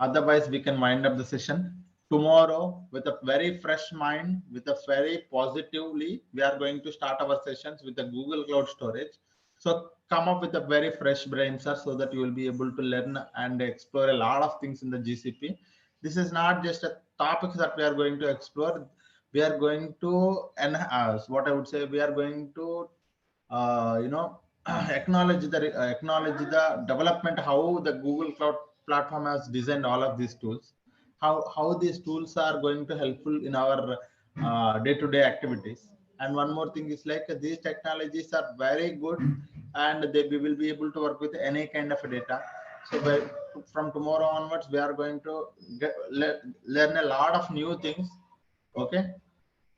Otherwise, we can wind up the session. Tomorrow, with a very fresh mind, with a very positively, we are going to start our sessions with the Google Cloud Storage. So come up with a very fresh brain, sir, so that you will be able to learn and explore a lot of things in the GCP. This is not just a topic that we are going to explore. We are going to enhance, what I would say, we are going to, acknowledge the development, how the Google Cloud platform has designed all of these tools, how these tools are going to helpful in our day-to-day activities. And one more thing is like these technologies are very good, and we will be able to work with any kind of data. So from tomorrow onwards, we are going to learn a lot of new things. Okay,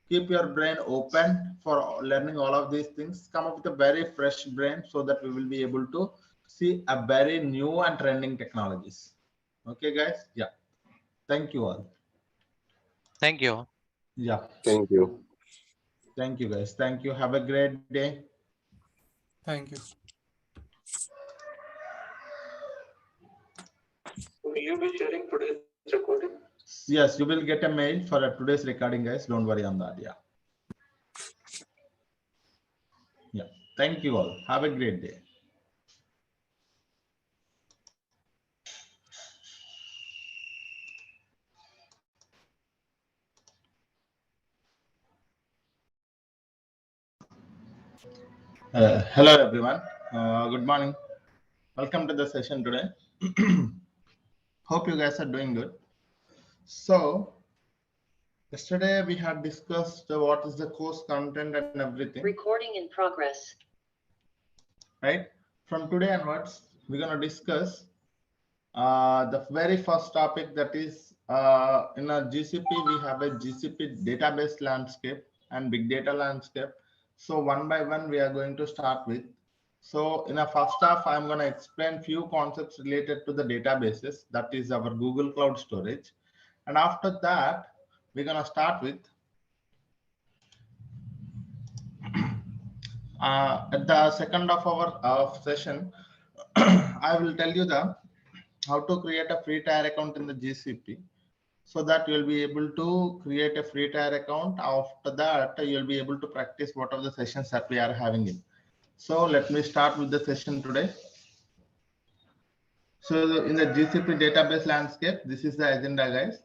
keep your brain open for learning all of these things. Come up with a very fresh brain so that we will be able to see a very new and trending technologies. Okay, guys. Yeah. Thank you all. Thank you. Yeah. Thank you. Thank you, guys. Thank you. Have a great day. Thank you. Will you be sharing today's recording? Yes, you will get a mail for today's recording, guys. Don't worry on that. Yeah. Yeah. Thank you all. Have a great day. Hello, everyone. Good morning. Welcome to the session today. Hope you guys are doing good. So, yesterday we had discussed what is the course content and everything. Recording in progress. Right? From today onwards, we're going to discuss the very first topic, that is in a GCP, we have a GCP database landscape and big data landscape. So one by one, we are going to start with. So in a first half, I'm going to explain few concepts related to the databases, that is our Google Cloud Storage. And after that, we're going to start with at the second of our session, I will tell you how to create a free tier account in the GCP, so that you'll be able to create a free tier account. After that, you'll be able to practice what are the sessions that we are having in. So let me start with the session today. So in the GCP database landscape, this is the agenda, guys.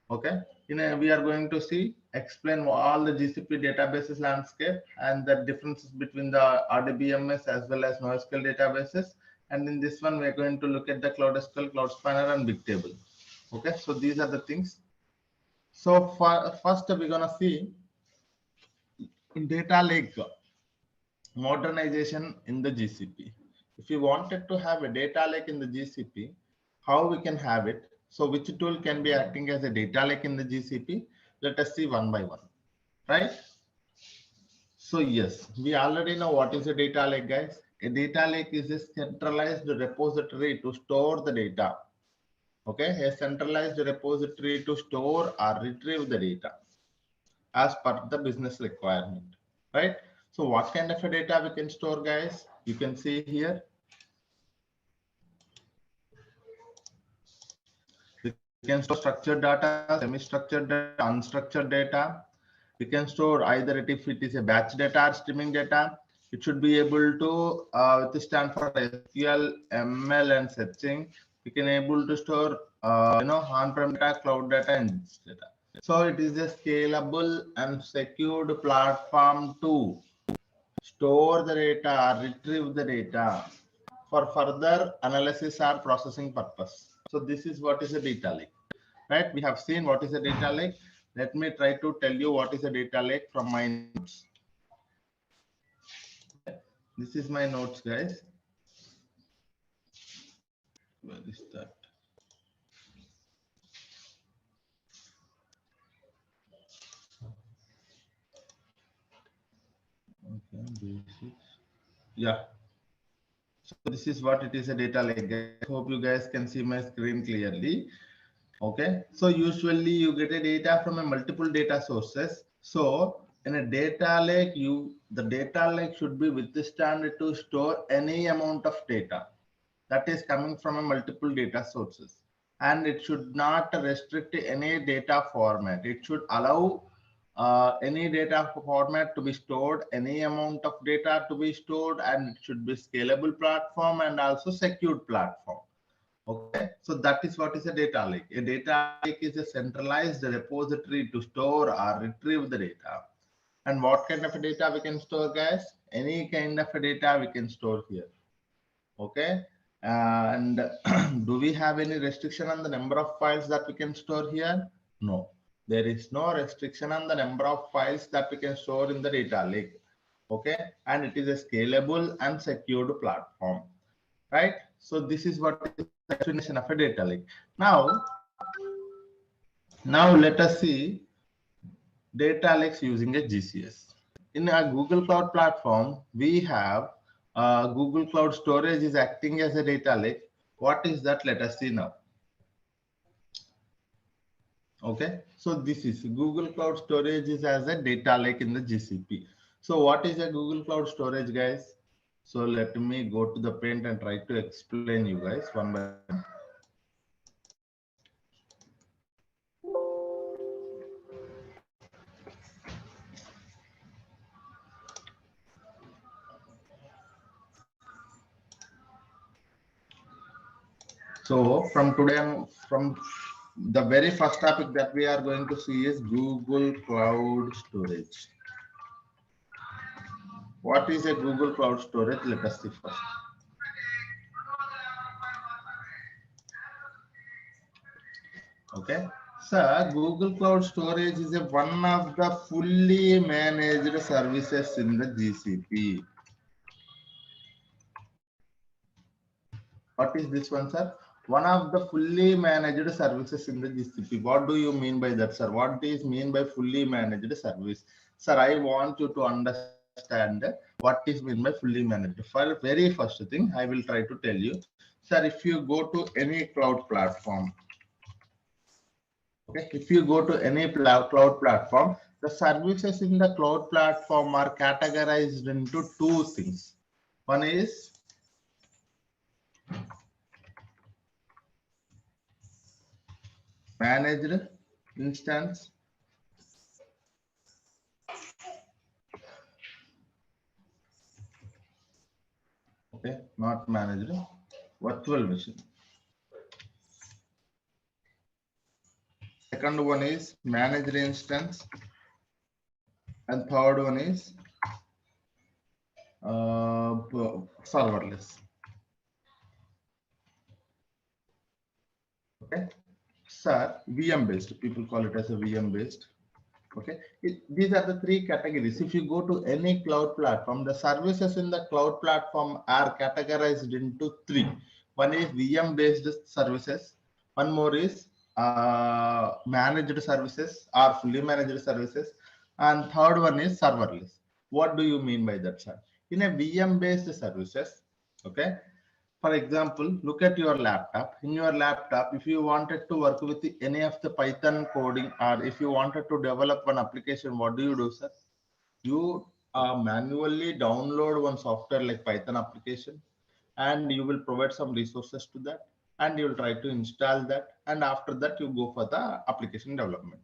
Okay, we are going to explain all the GCP databases landscape and the differences between the RDBMS as well as NoSQL databases. And in this one, we are going to look at the Cloud SQL, Cloud Spanner, and Bigtable. Okay, so these are the things. So first, we're gonna see in data lake modernization in the GCP. If you wanted to have a data lake in the GCP, how we can have it? So which tool can be acting as a data lake in the GCP? Let us see one by one, right? So yes, we already know what is a data lake, guys. A data lake is a centralized repository to store the data. Okay, a centralized repository to store or retrieve the data as per the business requirement, right? So what kind of a data we can store, guys? You can see here. We can store structured data, semi-structured data, unstructured data. We can store either if it is a batch data or streaming data. It should be able to stand for SQL, ML, and searching. We can able to store on-prem data, cloud data, and data. So it is a scalable and secured platform to store the data, retrieve the data for further analysis or processing purpose. So this is what is a data lake, right? We have seen what is a data lake. Let me try to tell you what is a data lake from my notes. This is my notes, guys. Where is that? Yeah. So this is what it is, a data lake. I hope you guys can see my screen clearly. Okay. So usually you get a data from a multiple data sources. So in a data lake, the data lake should be withstand to store any amount of data that is coming from a multiple data sources, and it should not restrict any data format. It should allow any data format to be stored, any amount of data to be stored, and it should be scalable platform and also secured platform. Okay, so that is what is a data lake. A data lake is a centralized repository to store or retrieve the data. And what kind of data we can store, guys? Any kind of data we can store here. Okay, and do we have any restriction on the number of files that we can store here? No, there is no restriction on the number of files that we can store in the data lake. Okay, and it is a scalable and secured platform, right? So this is what is the definition of a data lake. Now let us see data lakes using a GCS. In a Google Cloud platform, we have Google Cloud Storage is acting as a data lake. What is that? Let us see now. Okay, so this is Google Cloud Storage is as a data lake in the GCP. So what is a Google Cloud Storage, guys? So let me go to the print and try to explain you guys one by one. So from today, from the very first topic that we are going to see is Google Cloud Storage. What is a Google Cloud Storage? Let us see first. Okay, so Google Cloud Storage is one of the fully managed services in the GCP. What is this one, sir? One of the fully managed services in the GCP. What do you mean by that, sir? What is mean by fully managed service? Sir, I want you to understand what is mean by fully managed. For very first thing, I will try to tell you. Sir, if you go to any cloud platform, okay, if you go to any cloud platform, the services in the cloud platform are categorized into two things. One is managed instance, okay, not managed, virtual machine. Second one is managed instance, and third one is serverless. Okay, sir, VM based. People call it as a VM based. Okay, these are the three categories. If you go to any cloud platform, the services in the cloud platform are categorized into three. One is VM based services. One more is managed services or fully managed services, and third one is serverless. What do you mean by that, sir? In a VM based services, okay, for example, look at your laptop. In your laptop, if you wanted to work with any of the Python coding, or if you wanted to develop one application, what do, sir? You manually download one software like Python application, and you will provide some resources to that, and you will try to install that, and after that you go for the application development.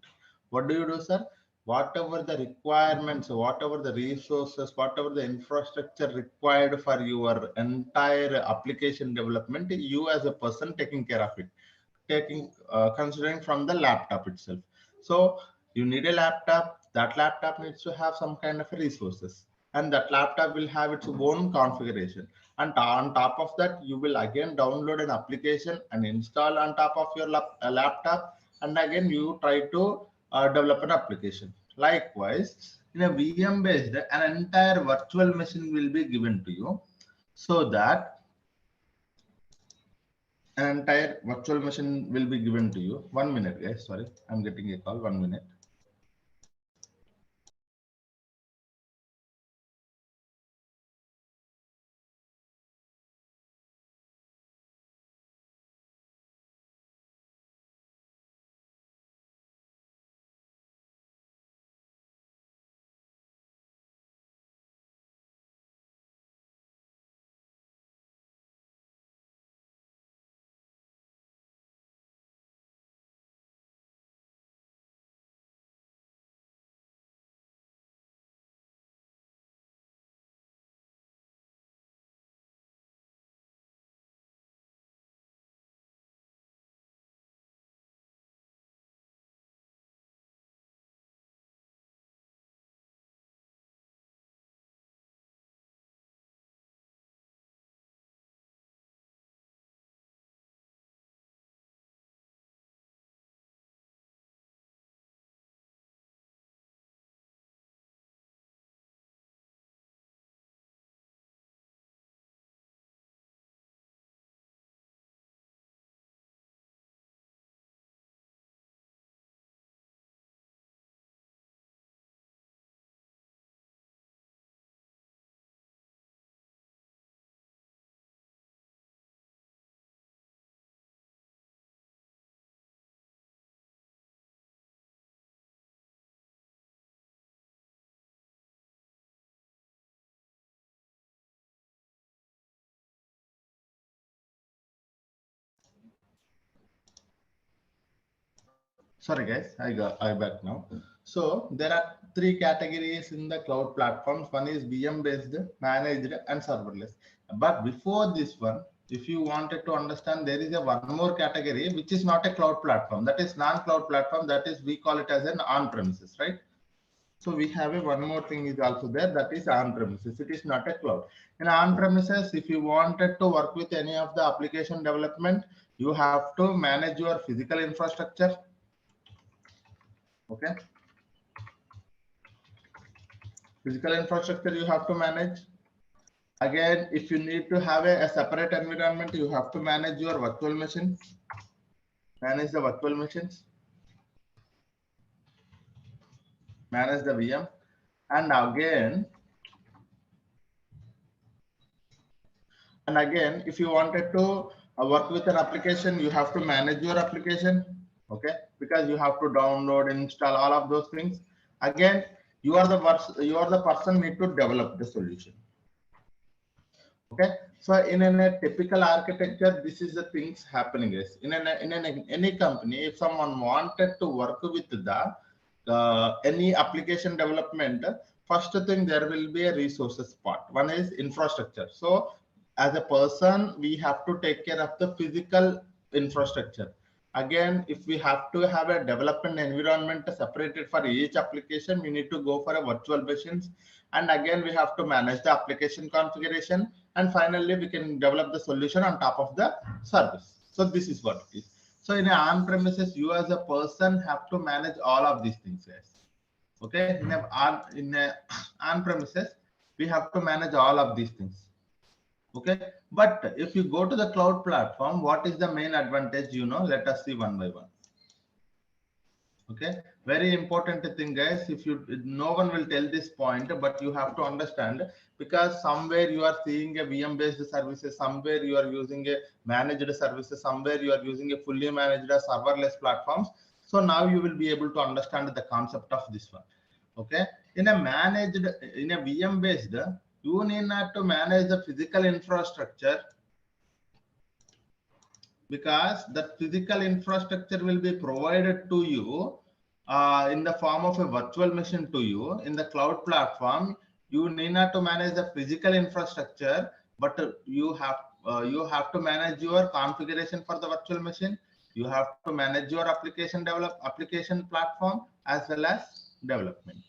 What do, sir? Whatever the requirements, whatever the resources, whatever the infrastructure required for your entire application development, you as a person taking care of it, taking considering from the laptop itself. So you need a laptop. That laptop needs to have some kind of resources, and that laptop will have its own configuration. And on top of that, you will again download an application and install on top of your laptop, and again you try to develop an application. Likewise, in a VM based, an entire virtual machine will be given to you, so that an entire virtual machine will be given to you. 1 minute, guys. Sorry, I'm getting a call. 1 minute. Sorry guys, I back now. So there are three categories in the cloud platforms. One is VM based, managed, and serverless. But before this one, if you wanted to understand, there is a one more category which is not a cloud platform. That is non-cloud platform. That is, we call it as an on-premises, right? So we have a one more thing is also there, that is on-premises. It is not a cloud. In on-premises, if you wanted to work with any of the application development, you have to manage your physical infrastructure. Okay. Physical infrastructure you have to manage. Again, if you need to have a separate environment, you have to manage your virtual machines. Manage the virtual machines. Manage the VM. And again, if you wanted to work with an application, you have to manage your application. Okay, because you have to download, install all of those things. Again, you are the person need to develop the solution. Okay, so in a typical architecture, this is the things happening is in any company. If someone wanted to work with the any application development, first thing there will be a resources part. One is infrastructure. So as a person, we have to take care of the physical infrastructure. Again, if we have to have a development environment separated for each application, we need to go for a virtual machines. And again, we have to manage the application configuration. And finally, we can develop the solution on top of the service. So this is what it is. So in on-premises, you as a person have to manage all of these things. Yes. Okay. In a on-premises, we have to manage all of these things. Okay. But if you go to the cloud platform, what is the main advantage? Let us see one by one. Okay, very important thing, guys. No one will tell this point, but you have to understand, because somewhere you are seeing a VM based services, somewhere you are using a managed services, somewhere you are using a fully managed serverless platforms. So now you will be able to understand the concept of this one. Okay, in a VM based, you need not to manage the physical infrastructure, because that physical infrastructure will be provided to you in the form of a virtual machine to you. In the cloud platform, you need not to manage the physical infrastructure, but you have to manage your configuration for the virtual machine. You have to manage your application platform as well as development.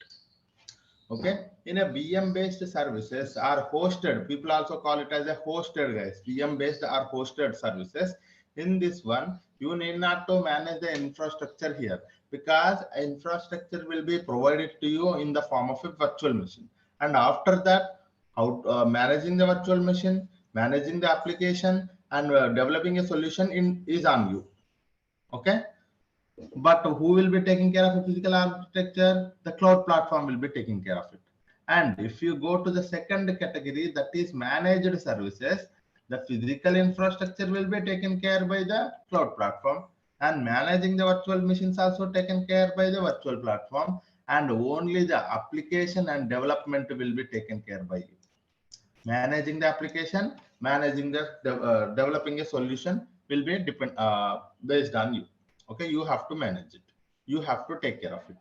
Okay, in a VM based services are hosted. People also call it as a hosted, guys. VM based are hosted services. In this one, you need not to manage the infrastructure here, because infrastructure will be provided to you in the form of a virtual machine. And after that, managing the virtual machine, managing the application, and developing a solution is on you. Okay. But who will be taking care of the physical architecture? The cloud platform will be taking care of it. And if you go to the second category, that is managed services, the physical infrastructure will be taken care by the cloud platform, and managing the virtual machines also taken care by the virtual platform, and only the application and development will be taken care by you. Managing the application, managing the developing a solution will be based on you. Okay, you have to manage it, you have to take care of it.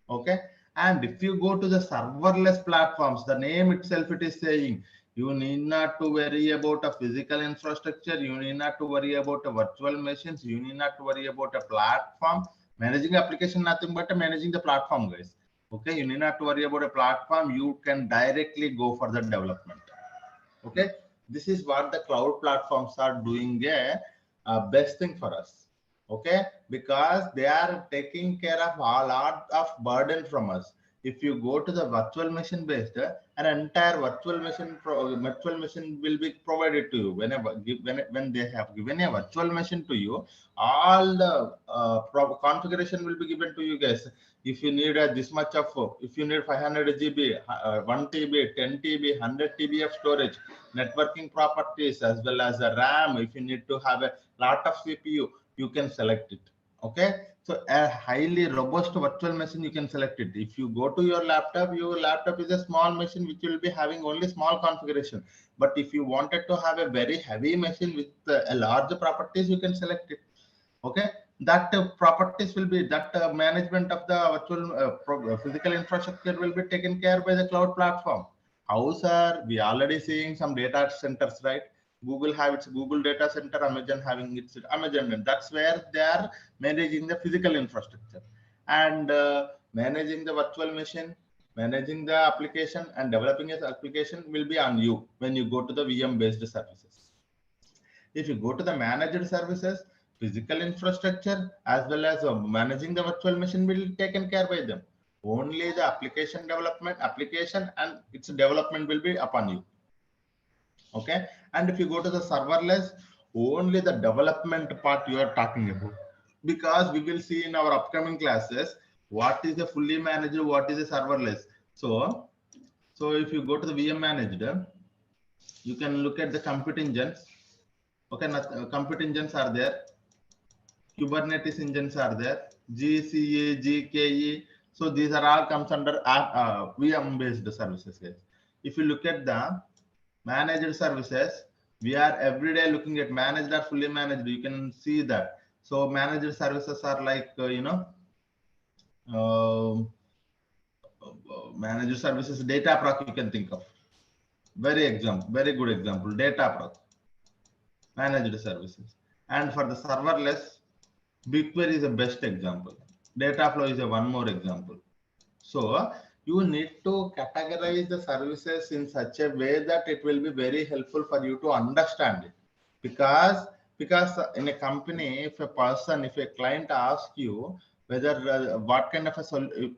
Okay, and if you go to the serverless platforms, the name itself it is saying, you need not to worry about a physical infrastructure, you need not to worry about a virtual machines, you need not to worry about a platform. Managing application, nothing but managing the platform, guys. Okay, you need not to worry about a platform, you can directly go for the development. Okay, this is what the cloud platforms are doing a best thing for us. Okay, because they are taking care of a lot of burden from us. If you go to the virtual machine based, an entire virtual machine will be provided to you. When they have given a virtual machine to you, all the configuration will be given to you, guys. If you need this much of, if you need 500 GB, 1 TB, 10 TB, 100 TB of storage, networking properties, as well as the RAM, if you need to have a lot of CPU, you can select it. Okay, so a highly robust virtual machine, you can select it. If you go to your laptop is a small machine which will be having only small configuration. But if you wanted to have a very heavy machine with a large properties, you can select it. Okay, that properties will be that management of the virtual physical infrastructure will be taken care by the cloud platform. How, sir? We already seeing some data centers, right? Google have its Google data center, Amazon having its Amazon, and that's where they are managing the physical infrastructure and managing the virtual machine, managing the application and developing its application will be on you when you go to the VM based services. If you go to the managed services, physical infrastructure as well as managing the virtual machine will be taken care by them. Only the application development, application and its development will be upon you. Okay. And if you go to the serverless, only the development part you are talking about. Because we will see in our upcoming classes what is the fully managed, what is the serverless. So if you go to the VM managed, you can look at the compute engines. Okay, compute engines are there. Kubernetes engines are there. GCE, GKE. So these are all comes under VM based services, guys. If you look at the managed services, we are every day looking at managed or fully managed. You can see that. So managed services are like managed services, Dataproc you can think of. Very good example, Dataproc, managed services. And for the serverless, BigQuery is the best example. Dataflow is a one more example. So you need to categorize the services in such a way that it will be very helpful for you to understand it. Because in a company, if a client asks you whether what kind of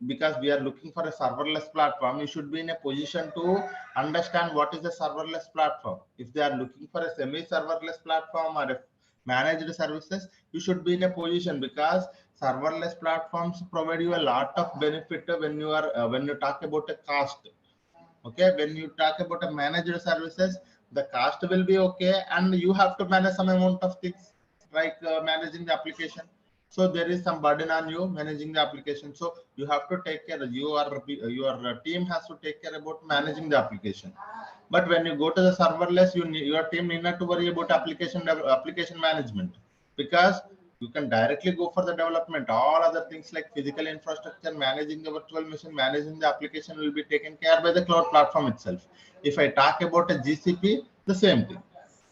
because we are looking for a serverless platform, you should be in a position to understand what is the serverless platform. If they are looking for a semi-serverless platform or a managed services, you should be in a position because serverless platforms provide you a lot of benefit when you are when you talk about a cost. Okay, when you talk about a managed services, the cost will be okay, and you have to manage some amount of things like managing the application. So there is some burden on you managing the application. So you have to take care. Your team has to take care about managing the application. But when you go to the serverless, your team need not to worry about application management because you can directly go for the development. All other things like physical infrastructure, managing the virtual machine, managing the application will be taken care by the cloud platform itself. If I talk about a GCP, the same thing.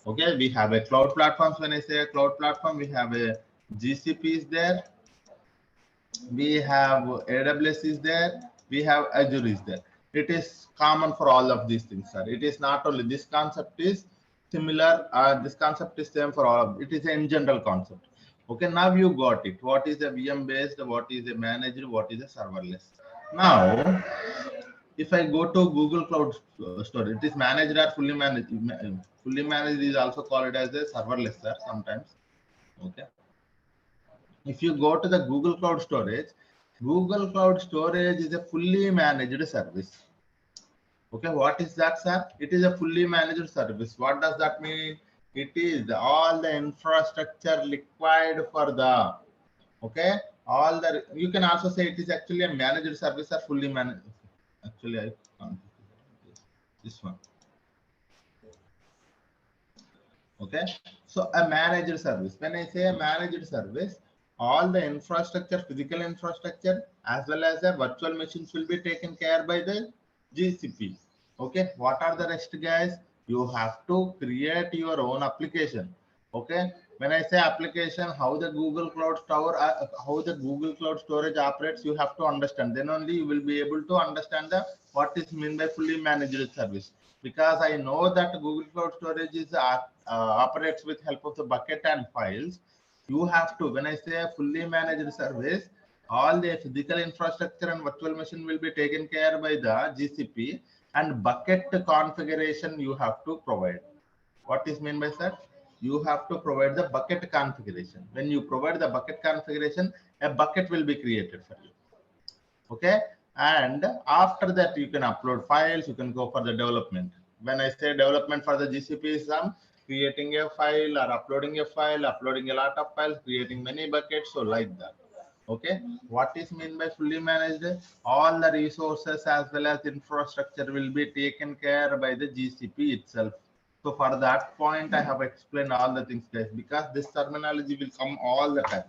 Okay, we have a cloud platforms. When I say a cloud platform, we have a GCP is there, we have AWS is there, we have Azure is there. It is common for all of these things, sir. It is not only this concept is similar. This concept is same for all of it. Is in general concept. Okay, now you got it. What is a VM based? What is a managed? What is a serverless? Now, if I go to Google Cloud Storage, it is managed or fully managed. Fully managed is also called as a serverless, sir. Sometimes. Okay. If you go to the Google Cloud Storage is a fully managed service. Okay, what is that, sir? It is a fully managed service. What does that mean? It is all the infrastructure required for the, okay, all the, you can also say it is actually a managed service or fully managed. Actually, I can't. This one. Okay, so a managed service. When I say a managed service, all the infrastructure, physical infrastructure, as well as the virtual machines will be taken care by the GCP. Okay, what are the rest, guys? You have to create your own application. Okay, when I say application, how the Google Cloud Tower, how the Google Cloud Storage operates, you have to understand. Then only you will be able to understand the what is meant by fully managed service. Because I know that Google Cloud Storage is operates with help of the bucket and files. You have to, when I say a fully managed service, all the physical infrastructure and virtual machine will be taken care by the GCP, and bucket configuration you have to provide. What is meant by that? You have to provide the bucket configuration. When you provide the bucket configuration, a bucket will be created for you. Okay, and after that you can upload files, you can go for the development. When I say development for the GCP is creating a file or uploading a file, uploading a lot of files, creating many buckets, so like that. Okay, what is meant by fully managed? All the resources as well as infrastructure will be taken care by the GCP itself. So for that point, I have explained all the things, guys, because this terminology will come all the time.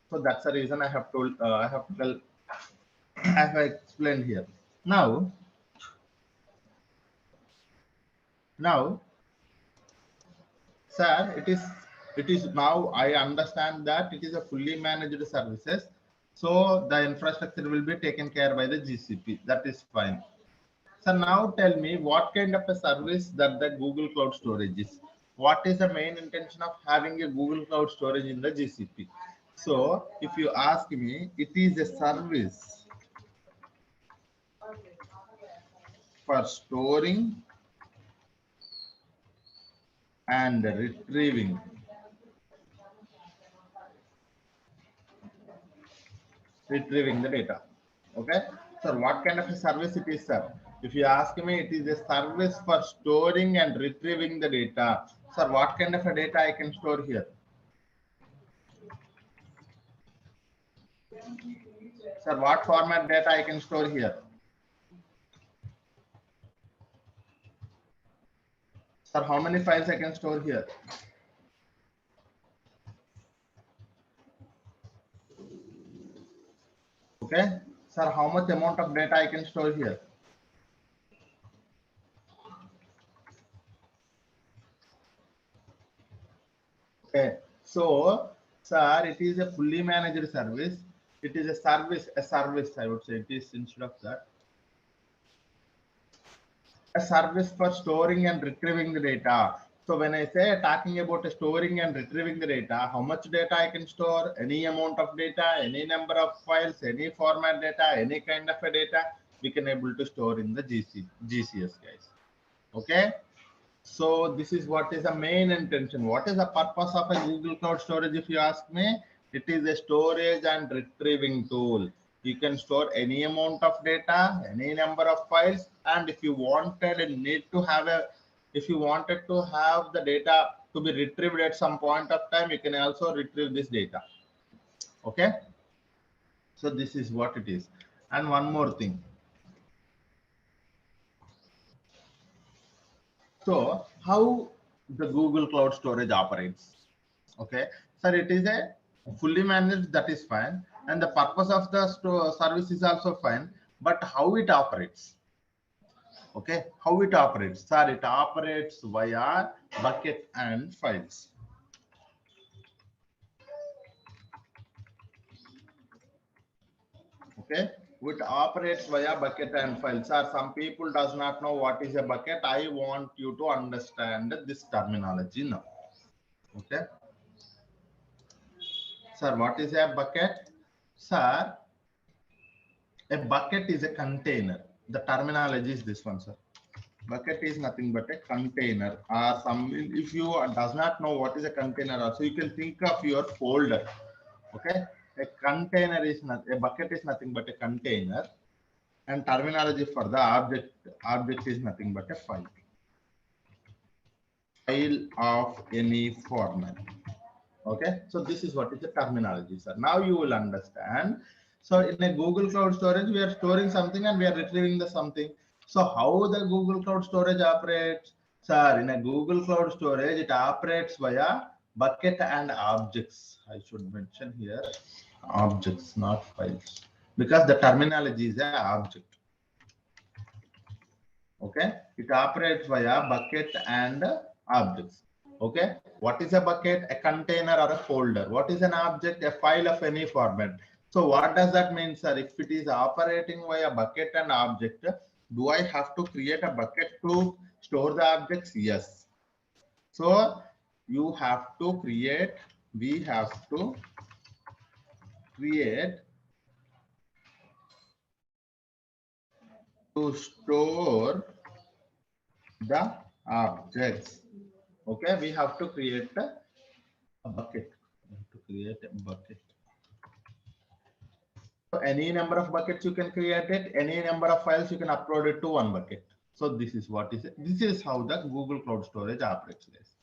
So that's the reason I have told, I have explained here. Now, sir, it is now I understand that it is a fully managed services. So the infrastructure will be taken care by the GCP. That is fine. So now tell me what kind of a service that the Google Cloud Storage is. What is the main intention of having a Google Cloud Storage in the GCP? So if you ask me, it is a service for storing and retrieving the data. Okay, sir, what kind of a service it is, sir? If you ask me, it is a service for storing and retrieving the data. Sir, what kind of a data I can store here? Sir, what format data I can store here? Sir, how many files I can store here? Okay, sir, how much amount of data I can store here? Okay, so sir, it is a fully managed service. It is a service, I would say. It is instead of that, a service for storing and retrieving the data. So when I say talking about storing and retrieving the data, how much data I can store, any amount of data, any number of files, any format data, any kind of a data, we can able to store in the GCS, guys. Okay. So this is what is the main intention. What is the purpose of a Google Cloud Storage? If you ask me, it is a storage and retrieving tool. You can store any amount of data, any number of files, and if you wanted and need to have if you wanted to have the data to be retrieved at some point of time, you can also retrieve this data. Okay. So this is what it is. And one more thing. So how the Google Cloud Storage operates? Okay, sir, it is a fully managed, that is fine, and the purpose of the service is also fine, but how it operates? Okay, how it operates? Sir, it operates via bucket and files. Okay, it operates via bucket and files. Sir, some people does not know what is a bucket. I want you to understand this terminology now. Okay, sir, what is a bucket? Sir, a bucket is a container. The terminology is this one, sir. Bucket is nothing but a container, or some, if you does not know what is a container also, you can think of your folder. Okay, a container is not, a bucket is nothing but a container, and terminology for the object is nothing but a file of any format. Okay, so this is what is the terminology, sir. Now you will understand. So in a Google Cloud Storage, we are storing something and we are retrieving the something. So how the Google Cloud Storage operates? Sir, in a Google Cloud Storage, it operates via bucket and objects. I should mention here objects, not files, because the terminology is an object. Okay, it operates via bucket and objects. Okay, what is a bucket? A container or a folder. What is an object? A file of any format. So what does that mean, sir? If it is operating via bucket and object, do I have to create a bucket to store the objects? Yes. So you have to create, we have to create to store the objects. Okay, we have to create a bucket. We have to create a bucket. So any number of buckets you can create it. Any number of files you can upload it to one bucket. So this is what is it. This is how the Google Cloud Storage operates, guys.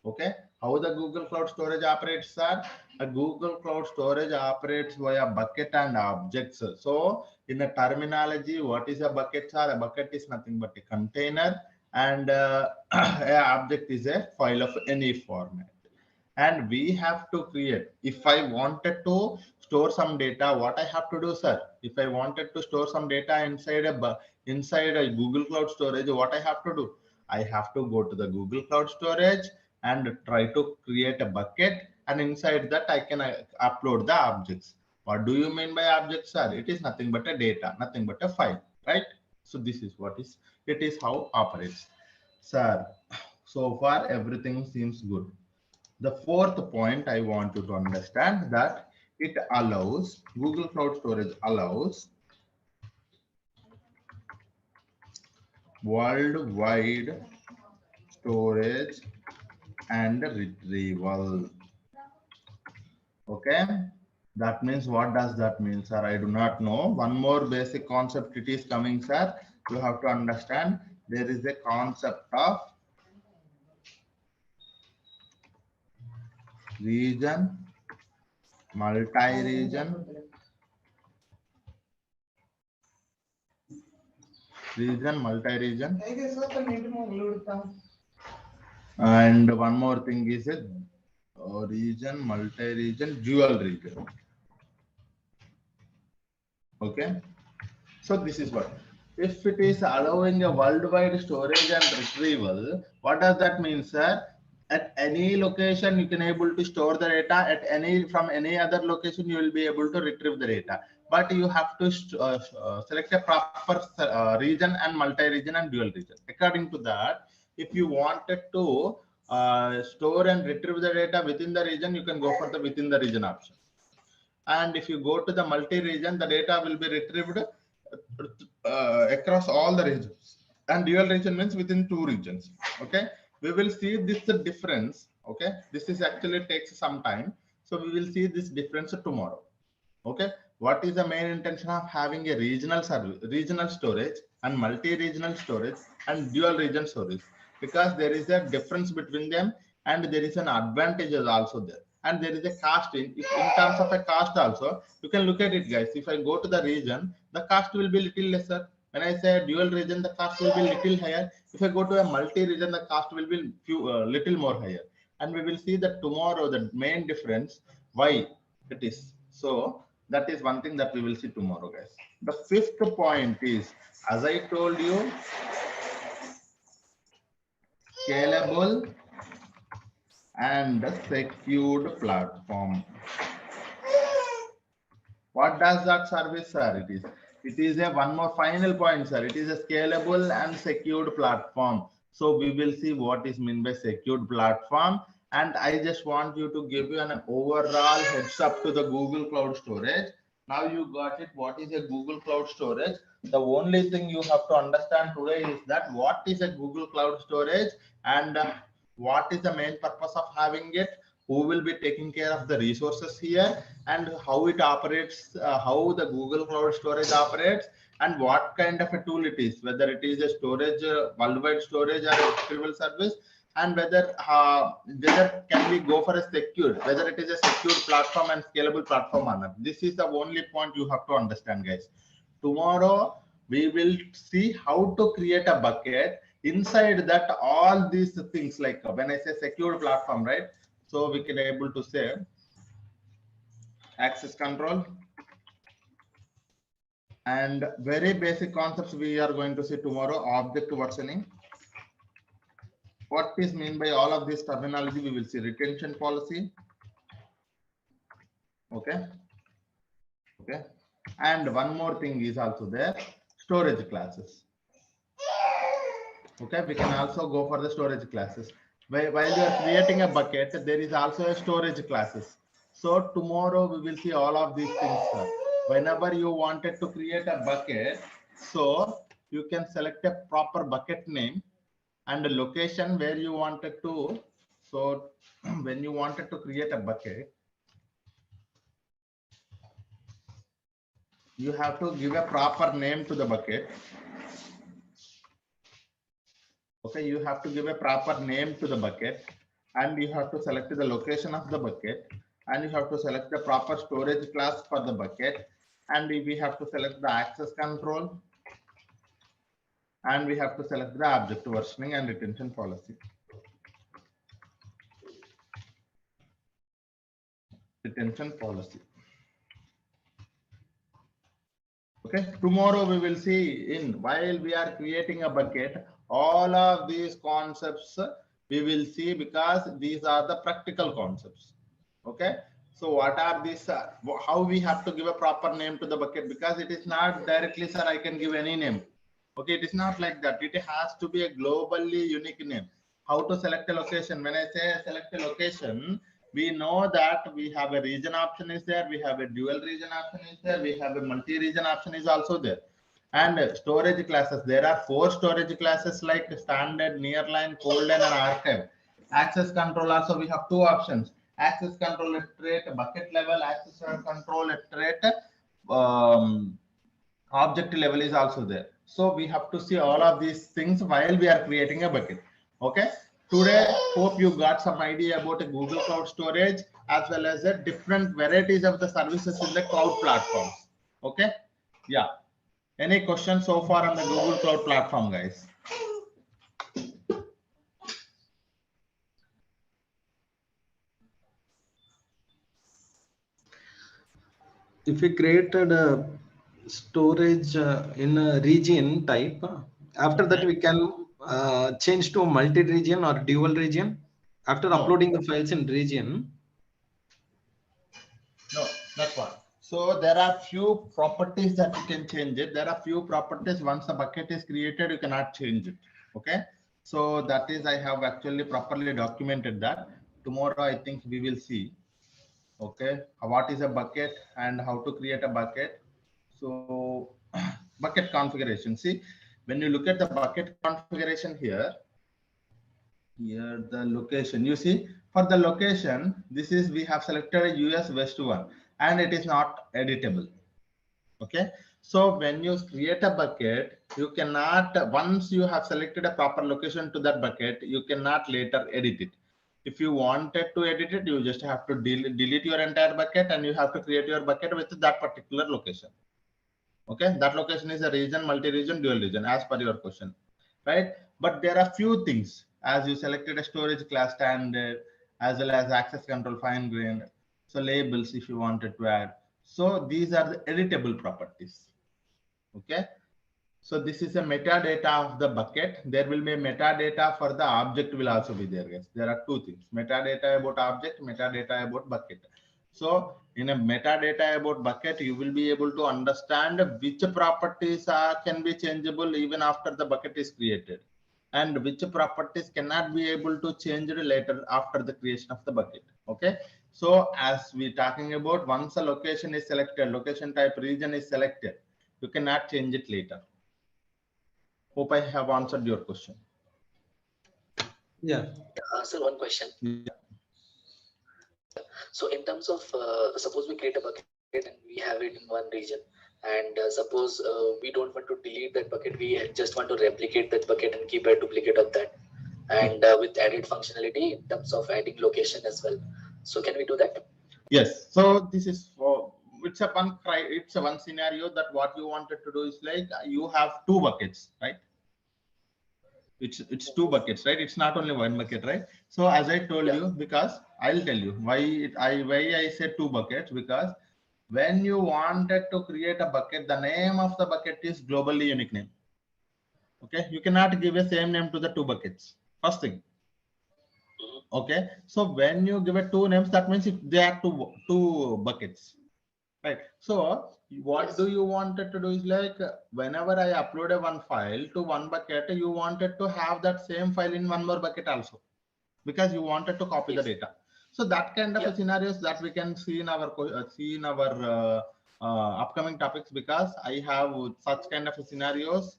Okay, how the Google Cloud Storage operates, sir? A Google Cloud Storage operates via bucket and objects. So in the terminology, what is a bucket, sir? A bucket is nothing but a container, and an object is a file of any format. and we have to create. If I wanted to store some data, what I have to do, sir? If I wanted to store some data inside a Google Cloud Storage, what I have to do? I have to go to the Google Cloud Storage and try to create a bucket, and inside that I can upload the objects. What do you mean by objects, sir? It is nothing but a data, nothing but a file, right? So this is what is it is how operates, sir. So far everything seems good. The fourth point I want you to understand that it allows Google Cloud Storage allows worldwide storage and retrieval. Okay, that means, what does that mean, sir? I do not know. One more basic concept it is coming, sir. You have to understand there is a concept of region, multi-region, multi-region, and one more thing is a region, multi-region, dual region. Okay, so this is what, if it is allowing a worldwide storage and retrieval, what does that mean, sir? At any location you can able to store the data, at any from any other location you will be able to retrieve the data, but you have to select a proper region and multi-region and dual region. According to that, if you wanted to store and retrieve the data within the region, you can go for the within the region option. And if you go to the multi-region, the data will be retrieved across all the regions. And dual region means within two regions. Okay, we will see this difference. Okay, this is actually takes some time, so we will see this difference tomorrow. Okay, what is the main intention of having a regional service, regional storage and multi-regional storage and dual region storage? Because there is a difference between them, and there is an advantages also there, and there is a cost in terms of a cost also. You can look at it, guys. If I go to the region, the cost will be little lesser. When I say dual region, the cost will be little higher. If I go to a multi-region, the cost will be little more higher. And we will see that tomorrow the main difference why it is so. That is one thing that we will see tomorrow, guys. The fifth point is, as I told you, scalable and secured platform. What does that service, sir? It is a one more final point, sir. It is a scalable and secured platform. So we will see what is meant by secured platform. And I just want you to give you an overall heads up to the Google Cloud Storage. Now you got it. What is a Google Cloud Storage? The only thing you have to understand today is that what is a Google Cloud Storage, and what is the main purpose of having it, who will be taking care of the resources here, and how it operates, how the Google Cloud Storage operates, and what kind of a tool it is, whether it is a storage, worldwide storage or a retrieval service, and whether can we go for a secured, whether it is a secured platform and scalable platform or not. This is the only point you have to understand, guys. Tomorrow we will see how to create a bucket. Inside that, all these things, like when I say secured platform, right? So we can able to say access control, and very basic concepts we are going to see tomorrow. Object versioning. What is mean by all of this terminology? We will see retention policy. Okay. Okay. And one more thing is also there, storage classes. Okay, we can also go for the storage classes. While you are creating a bucket, there is also a storage classes. So tomorrow we will see all of these things, sir. Whenever you wanted to create a bucket, so you can select a proper bucket name and the location where you wanted to. So when you wanted to create a bucket, you have to give a proper name to the bucket. Okay, you have to give a proper name to the bucket, and you have to select the location of the bucket, and you have to select the proper storage class for the bucket, and we have to select the access control, and we have to select the object versioning and retention policy. retention policy. Okay, tomorrow we will see while we are creating a bucket, all of these concepts we will see because these are the practical concepts. Okay, so what are these? How we have to give a proper name to the bucket, because it is not directly, sir, I can give any name. Okay, it is not like that. It has to be a globally unique name. How to select a location? When I say select a location, we know that we have a region option is there, we have a dual region option is there, we have a multi-region option is also there. And storage classes, there are 4 storage classes like standard, nearline, cold line, and archive. Access control also we have 2 options. Access control at rate bucket level, access control at rate object level is also there. So we have to see all of these things while we are creating a bucket. Okay, today hope you got some idea about a Google Cloud Storage as well as the different varieties of the services in the cloud platforms. Okay, yeah, any questions so far on the Google Cloud platform, guys? If we created a storage in a region type, after that we can change to multi-region or dual region after uploading the files in region. No, that's one. So there are few properties that you can change it. There are few properties once the bucket is created, you cannot change it. Okay. So that is, I have actually properly documented that. Tomorrow, I think we will see. Okay. What is a bucket and how to create a bucket. So bucket configuration. See, when you look at the bucket configuration here the location, you see for the location, this is we have selected a US West one and it is not editable. Okay, so when you create a bucket, you cannot, once you have selected a proper location to that bucket, you cannot later edit it. If you wanted to edit it, you just have to delete your entire bucket and you have to create your bucket with that particular location. Okay, that location is a region, multi-region, dual region as per your question, right? But there are few things, as you selected a storage class standard as well as access control fine grained, so labels if you wanted to add. So these are the editable properties. Okay, so this is a metadata of the bucket. There will be a metadata for the object will also be there, guys. There are 2 things: metadata about object, metadata about bucket. So in a metadata about bucket, you will be able to understand which properties can be changeable even after the bucket is created, and which properties cannot be able to change later after the creation of the bucket. Okay, so as we talking about, once a location is selected, location type region is selected, you cannot change it later. Hope I have answered your question. Yeah. Sir, one question. Yeah. So in terms of, suppose we create a bucket and we have it in one region, and suppose we don't want to delete that bucket, we just want to replicate that bucket and keep a duplicate of that, and with added functionality in terms of adding location as well. So can we do that? Yes. So this is for, it's a one scenario that what you wanted to do is like you have 2 buckets, right? It's 2 buckets, right? It's not only 1 bucket, right? So as I told you, because I'll tell you why I said 2 buckets, because when you wanted to create a bucket, the name of the bucket is globally unique name. Okay, you cannot give a same name to the 2 buckets. First thing. Okay, so when you give it 2 names, that means if they are two buckets, right? So what do you wanted to do is like whenever I upload a 1 file to 1 bucket, you wanted to have that same file in 1 more bucket also, because you wanted to copy the data. So that kind of scenarios that we can see in our upcoming topics, because I have such kind of scenarios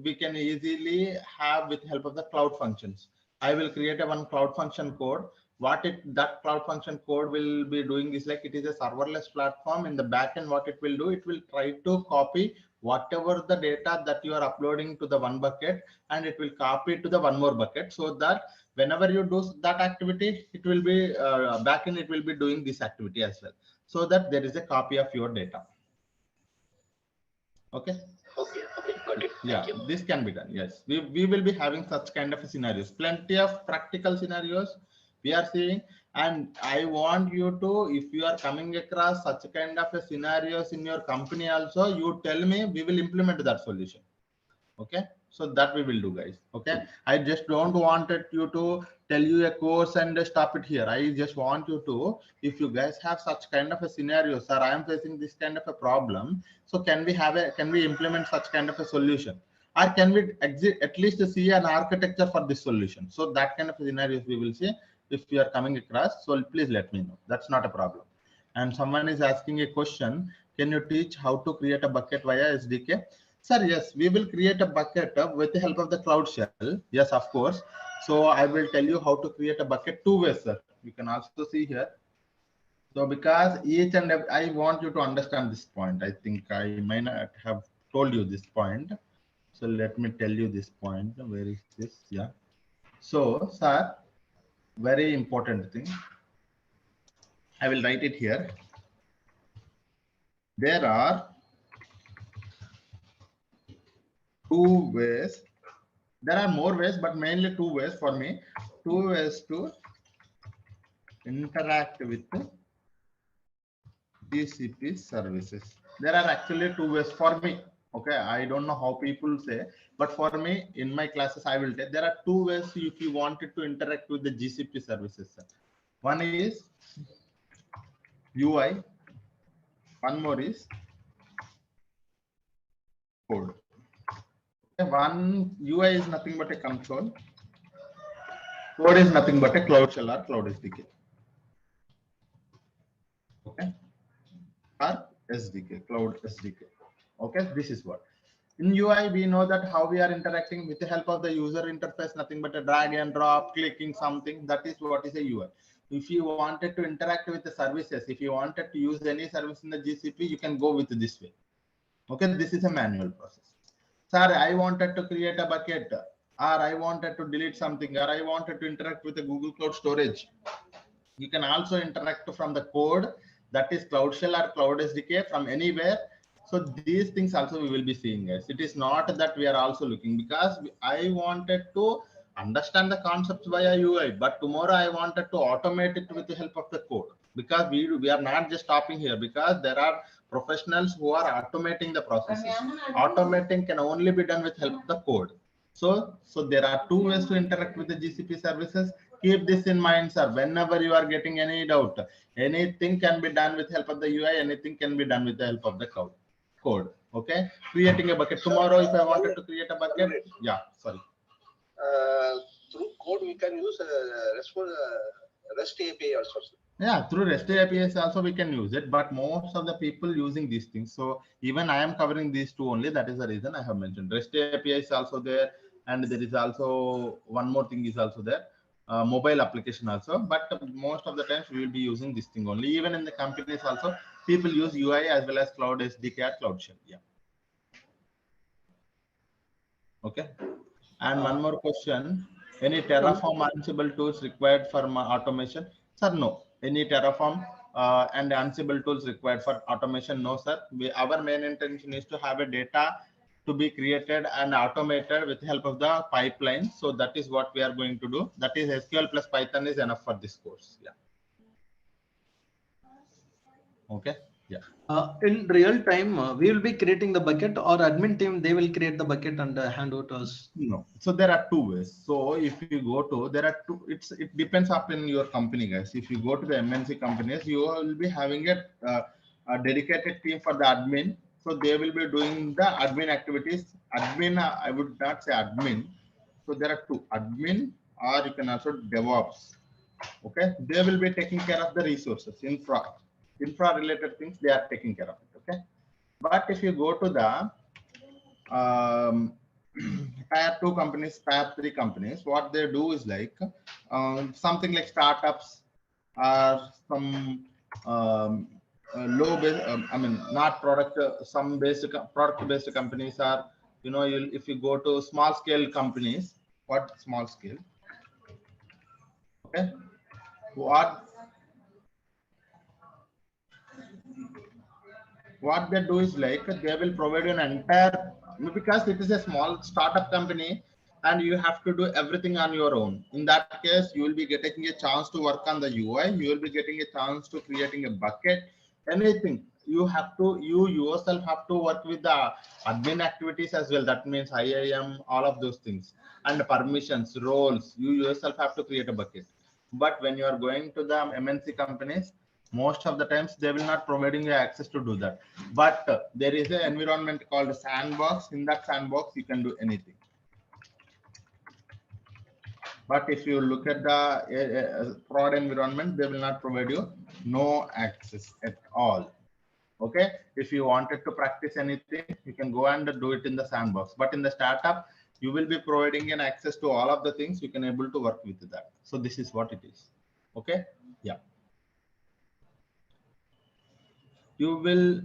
we can easily have with help of the cloud functions. I will create a 1 cloud function code. That cloud function code will be doing is like, it is a serverless platform. In the backend, what it will do, it will try to copy whatever the data that you are uploading to the 1 bucket, and it will copy it to the 1 more bucket, so that whenever you do that activity, it will be backend, it will be doing this activity as well, so that there is a copy of your data. Okay. Okay, got it. Yeah, this can be done. Yes, we will be having such kind of scenarios, plenty of practical scenarios we are seeing, And I want you to, if you are coming across such kind of a scenarios in your company also, you tell me, we will implement that solution. Okay, so that we will do, guys. Okay, I just don't wanted you to tell you a course and stop it here. I just want you to, if you guys have such kind of a scenario, sir, I am facing this kind of a problem, so can we implement such kind of a solution, or can we at least see an architecture for this solution? So that kind of scenarios we will see if you are coming across. So please let me know, that's not a problem. And someone is asking a question, can you teach how to create a bucket via SDK? Sir, yes, we will create a bucket with the help of the Cloud Shell. Yes, of course. So I will tell you how to create a bucket two ways, sir. You can also see here. So because each and every, I want you to understand this point. I think I might not have told you this point. So let me tell you this point. Where is this? Yeah. So, sir, very important thing. I will write it here. There are two ways. There are more ways, but mainly two ways for me. Two ways to interact with GCP services. There are actually two ways for me. Okay, I don't know how people say, but for me, in my classes, I will tell there are two ways if you wanted to interact with the GCP services. One is UI, one more is code. Okay, one UI is nothing but a control. Code is nothing but a Cloud Shell or Cloud SDK. Okay, or SDK, Cloud SDK. Okay, this is what. In UI, we know that how we are interacting with the help of the user interface, nothing but a drag and drop, clicking something. That is what is a UI. If you wanted to interact with the services, if you wanted to use any service in the GCP, you can go with this way. Okay, this is a manual process. Sir, I wanted to create a bucket, or I wanted to delete something, or I wanted to interact with the Google Cloud Storage. You can also interact from the code, that is Cloud Shell or Cloud SDK, from anywhere. So these things also we will be seeing, guys. It is not that we are also looking, because I wanted to understand the concepts via UI, but tomorrow I wanted to automate it with the help of the code, because we are not just stopping here, because there are professionals who are automating the processes. Automating can only be done with help of the code. So there are two ways to interact with the GCP services. Keep this in mind, sir. Whenever you are getting any doubt, anything can be done with help of the UI, anything can be done with the help of the code. Okay, creating a bucket. Tomorrow, if I wanted to create a bucket, yeah, sorry. Through code, we can use REST API also. Yeah, through REST APIs also we can use it, but most of the people using these things. So even I am covering these two only. That is the reason I have mentioned REST API is also there, and there is also one more thing is also there, mobile application also. But most of the times we will be using this thing only. Even in the companies also, people use UI as well as Cloud SDK or Cloud Shell. Yeah. Okay. And one more question: any Terraform Ansible tools required for automation? Sir, no. Any Terraform and Ansible tools required for automation? No, sir. Our main intention is to have a data to be created and automated with the help of the pipeline. So that is what we are going to do. That is SQL plus Python is enough for this course. Yeah. Okay. Yeah. In real time, we will be creating the bucket, or admin team, they will create the bucket and hand over to us. No. So there are two ways. So if you go to, there are two, it depends upon your company, guys. If you go to the MNC companies, you will be having a dedicated team for the admin. So they will be doing the admin activities. Admin, I would not say admin. So there are two, admin, or you can also DevOps. Okay. They will be taking care of the resources, infra related things. They are taking care of it. Okay. But if you go to the tier 2 companies, tier 3 companies, what they do is like something like startups or some low base, I mean, not product, some basic product based companies are, you know, if you go to small scale companies, what small scale? Okay, what they do is like they will provide an entire, because it is a small startup company, and you have to do everything on your own. In that case, you will be getting a chance to work on the UI. You will be getting a chance to creating a bucket, anything. You yourself have to work with the admin activities as well. That means IAM, all of those things, and permissions, roles. You yourself have to create a bucket. But when you are going to the MNC companies, most of the times they will not providing you access to do that. But there is an environment called sandbox. In that sandbox, you can do anything. But if you look at the prod environment, they will not provide you no access at all. Okay, if you wanted to practice anything, you can go and do it in the sandbox. But in the startup, you will be providing an access to all of the things. You can able to work with that. So this is what it is. Okay, yeah. You will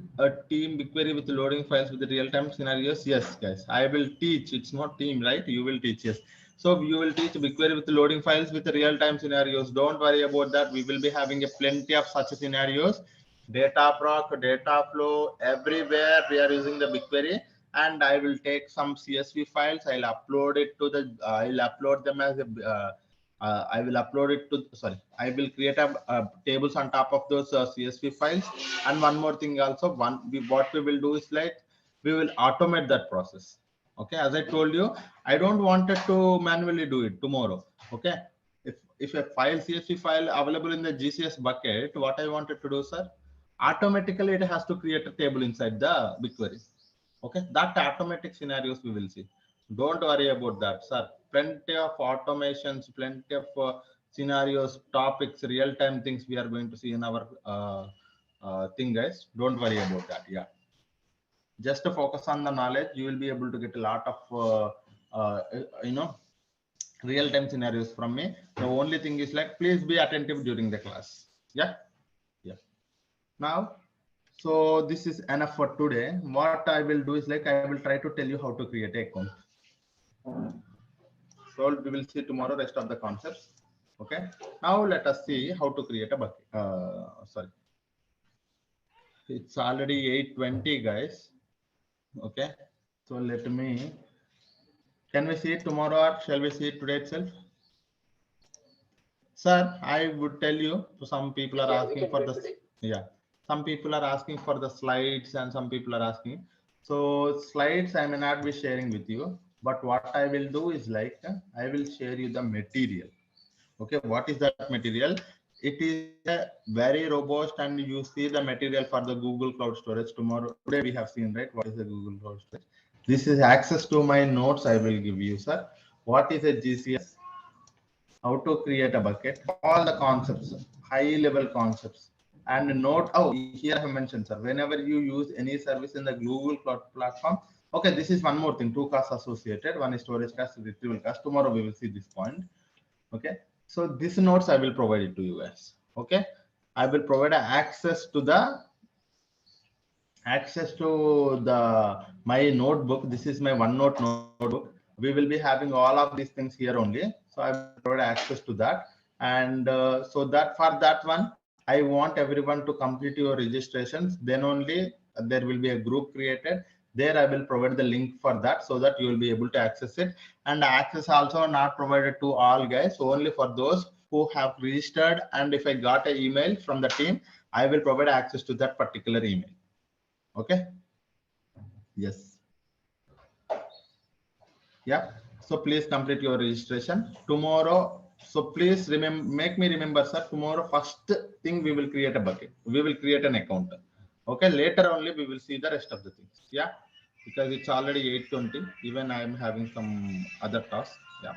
team BigQuery with loading files with the real-time scenarios. Yes, guys, I will teach. It's not team, right? You will teach. Yes. So you will teach BigQuery with loading files with the real-time scenarios. Don't worry about that. We will be having a plenty of such scenarios. Data proc, data flow, everywhere we are using the BigQuery. And I will take some CSV files. I'll upload it to the. I'll upload them as a. I will upload it to. Sorry, I will create a tables on top of those CSV files. And one more thing also, what we will do is like we will automate that process. Okay, as I told you, I don't want it to manually do it tomorrow. Okay, if a file CSV file available in the GCS bucket, what I wanted to do, sir, automatically it has to create a table inside the BigQuery. Okay, that automatic scenarios we will see. Don't worry about that, sir. Plenty of automations, plenty of scenarios, topics, real-time things we are going to see in our thing, guys. Don't worry about that. Yeah, just to focus on the knowledge, you will be able to get a lot of you know, real-time scenarios from me. The only thing is like, please be attentive during the class. Yeah, yeah. Now, so this is enough for today. What I will do is like I will try to tell you how to create an account. So we will see tomorrow rest of the concepts. Okay. Now let us see how to create a bucket. Sorry, it's already 8:20, guys. Okay. So let me. Can we see it tomorrow or shall we see it today itself? Sir, I would tell you. So some people are asking for the. Yeah. Some people are asking for the slides and some people are asking. So slides I may not be sharing with you, but what I will do is like I will share you the material. Okay, what is that material? It is a very robust, and you see the material for the Google Cloud Storage tomorrow. Today we have seen, right? What is the Google Cloud Storage? This is access to my notes I will give you, sir. What is a GCS? How to create a bucket? All the concepts, high level concepts. And note, oh, here I have mentioned, sir, whenever you use any service in the Google Cloud platform, okay, this is one more thing, two costs associated. One is storage cost, retrieval cost. Tomorrow we will see this point. Okay, so these notes I will provide it to you guys. Okay, I will provide access to the my notebook. This is my OneNote notebook. We will be having all of these things here only. So I will provide access to that. And so that for that one, I want everyone to complete your registrations. Then only there will be a group created. There I will provide the link for that so that you will be able to access it. And access also not provided to all guys, only for those who have registered. And if I got an email from the team, I will provide access to that particular email. Okay. Yes. Yeah. So please complete your registration tomorrow. So please remember, make me remember, sir. Tomorrow, first thing we will create a bucket. We will create an account. Okay. Later only we will see the rest of the things. Yeah. Because it's already 8:20. Even I am having some other tasks. Yeah.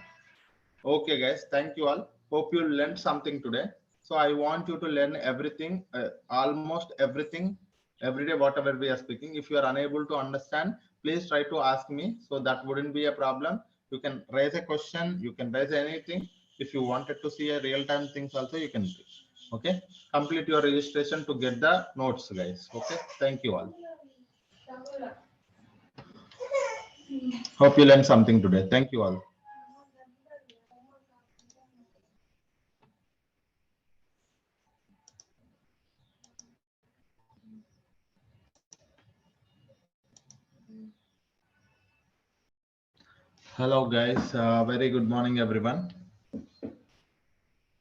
Okay, guys. Thank you all. Hope you learned something today. So I want you to learn everything, almost everything, every day, whatever we are speaking. If you are unable to understand, please try to ask me. So that wouldn't be a problem. You can raise a question. You can raise anything. If you wanted to see a real-time things also, you can do. Okay. Complete your registration to get the notes, guys. Okay. Thank you all. Hope you learned something today. Thank you all. Hello guys, very good morning everyone.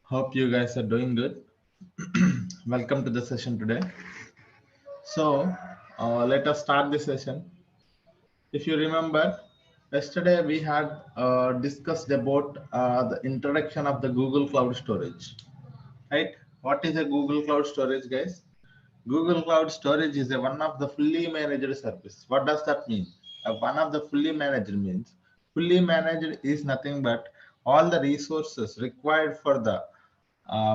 Hope you guys are doing good. Welcome to the session today. So let us start the session. If you remember, yesterday we had discussed about the introduction of the Google Cloud Storage, right? What is a Google Cloud Storage, guys? Google Cloud Storage is a one of the fully managed service. What does that mean? One of the fully managed means fully managed is nothing but all the resources required for the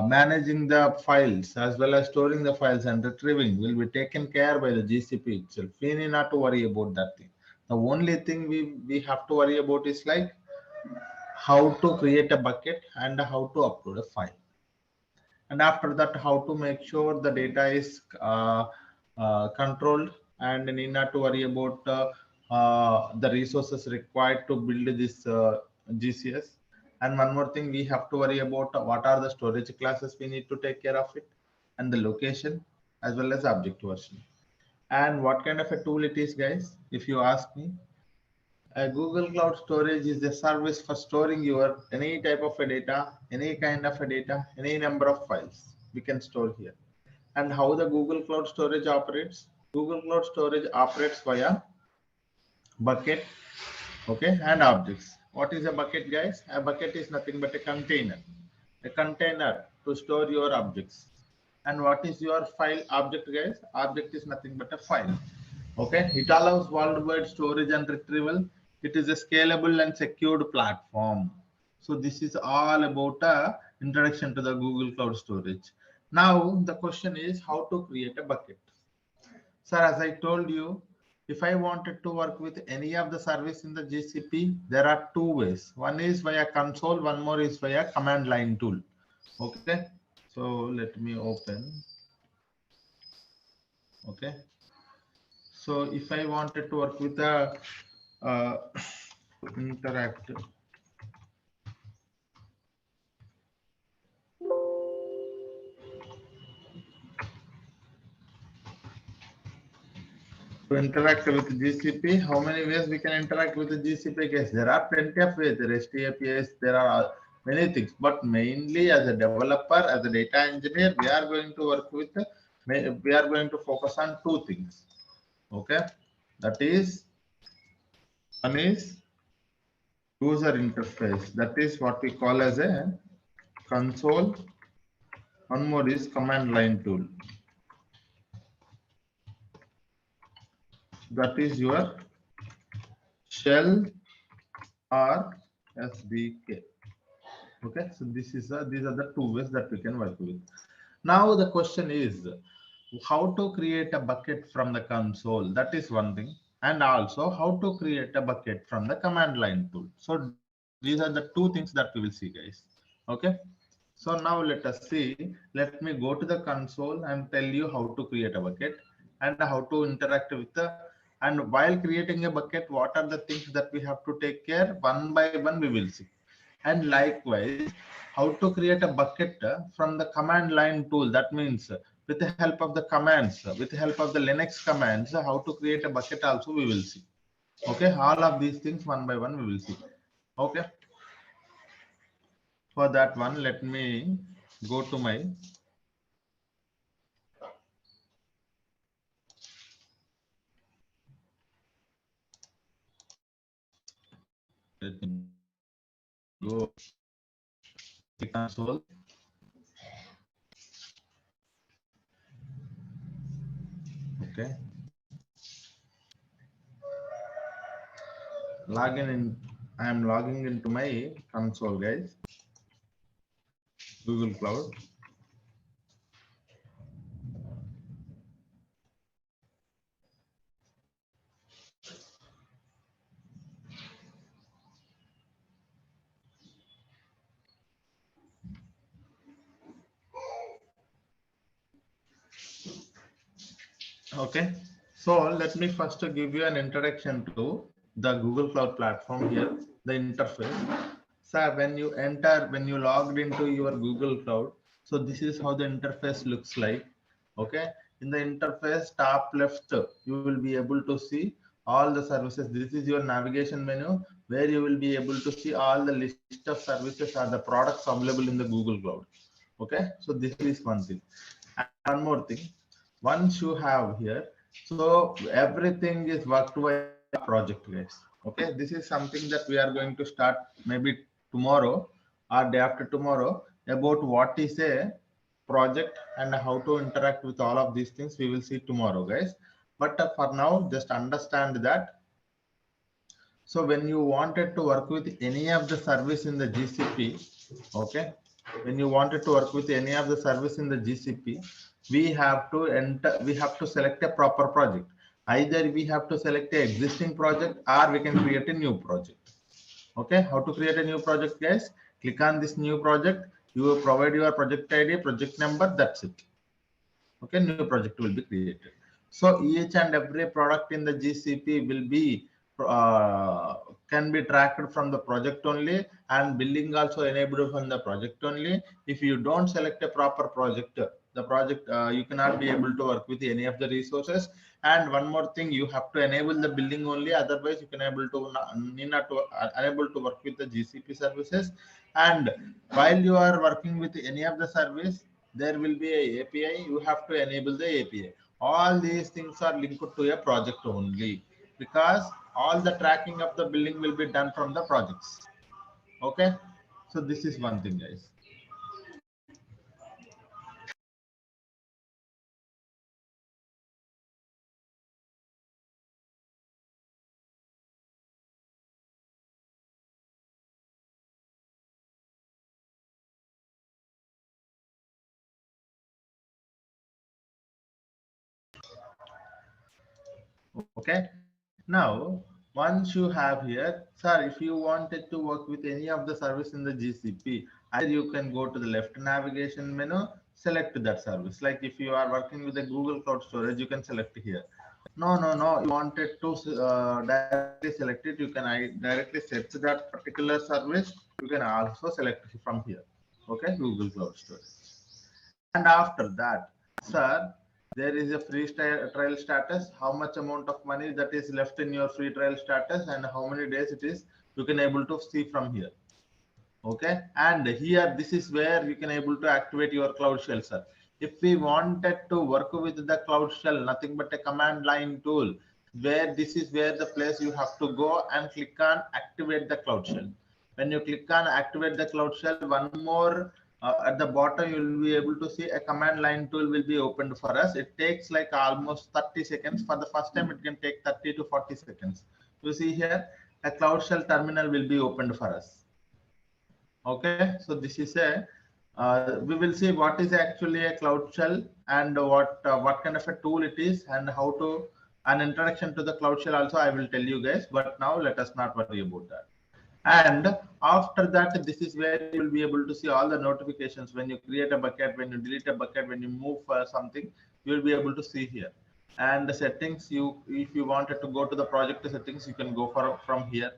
managing the files as well as storing the files and retrieving will be taken care by the GCP itself. We need not to worry about that thing. The only thing we have to worry about is like how to create a bucket and how to upload a file, and after that how to make sure the data is controlled and need not to worry about the resources required to build this GCS. And one more thing we have to worry about, what are the storage classes we need to take care of it, and the location as well as object version. And what kind of a tool it is, guys, if you ask me, a Google Cloud Storage is a service for storing your any type of a data, any kind of a data, any number of files we can store here. And how the Google Cloud Storage operates? Google Cloud Storage operates via bucket, okay, and objects. What is a bucket, guys? A bucket is nothing but a container to store your objects. And what is your file object, guys? Object is nothing but a file. Okay, it allows worldwide storage and retrieval. It is a scalable and secured platform. So this is all about a introduction to the Google Cloud Storage. Now the question is how to create a bucket. Sir, as I told you, if I wanted to work with any of the service in the GCP, there are two ways. One is via console, one more is via command line tool. Okay, so let me open. Okay, so if I wanted to work with a uh, interactive, to interact with GCP, how many ways we can interact with the GCP case? There are plenty of ways. The REST APIs, there are many things, but mainly as a developer, as a data engineer, we are going to work with, we are going to focus on two things. Okay, that is, one is user interface. That is what we call as a console. One more is command line tool. That is your shell or SDK. Okay, so this is these are the two ways that we can work with. Now the question is how to create a bucket from the console. That is one thing, and also how to create a bucket from the command line tool. So these are the two things that we will see, guys. Okay, so now let us see. Let me go to the console and tell you how to create a bucket and how to interact with the, and while creating a bucket, what are the things that we have to take care, one by one we will see. And likewise, how to create a bucket from the command line tool. That means with the help of the commands, with the help of the Linux commands, how to create a bucket also we will see. Okay, all of these things one by one we will see. Okay, for that one, let me go to my, let me go the console. Okay, login in, I am logging into my console, guys, Google Cloud. Okay, so let me first give you an introduction to the Google Cloud platform here, the interface. So when you enter, when you logged into your Google Cloud, so this is how the interface looks like. Okay, in the interface top left, you will be able to see all the services. This is your navigation menu where you will be able to see all the list of services or the products available in the Google Cloud. Okay, so this is one thing. And one more thing, once you have here, so everything is worked by project, guys. Okay, this is something that we are going to start maybe tomorrow or day after tomorrow, about what is a project and how to interact with all of these things. We will see tomorrow, guys. But for now, just understand that. So when you wanted to work with any of the service in the GCP, okay, when you wanted to work with any of the service in the GCP, we have to enter, we have to select a proper project. Either we have to select a existing project or we can create a new project. Okay, how to create a new project, guys? Click on this new project. You will provide your project ID, project number, that's it. Okay, new project will be created. So each and every product in the GCP will be uh, can be tracked from the project only, and billing also enabled from the project only. If you don't select a proper project, the project you cannot be able to work with any of the resources. And one more thing, you have to enable the billing only, otherwise you can able to need not to unable to work with the GCP services. And while you are working with any of the service, there will be a API, you have to enable the API. All these things are linked to a project only, because all the tracking of the billing will be done from the projects. Okay, so this is one thing, guys. Okay, now once you have here, sir, if you wanted to work with any of the service in the GCP, either you can go to the left navigation menu, select that service. Like if you are working with the Google Cloud Storage, you can select here. No, you wanted to directly select it, you can directly set that particular service. You can also select from here. Okay, Google Cloud Storage. And after that, sir, there is a free trial status, how much amount of money that is left in your free trial status and how many days it is, you can able to see from here. Okay, and here this is where you can able to activate your Cloud Shell, sir. If we wanted to work with the Cloud Shell, nothing but a command line tool, where this is where the place you have to go and click on activate the Cloud Shell. When you click on activate the Cloud Shell, one more at the bottom you will be able to see a command line tool will be opened for us. It takes like almost 30 seconds. For the first time it can take 30 to 40 seconds. You see here a Cloud Shell terminal will be opened for us. Okay, so this is a we will see what is actually a Cloud Shell and what kind of a tool it is and how to an introduction to the Cloud Shell also I will tell you guys. But now let us not worry about that. And after that, this is where you will be able to see all the notifications when you create a bucket, when you delete a bucket, when you move something, you will be able to see here. And the settings, if you wanted to go to the project settings, you can go from here.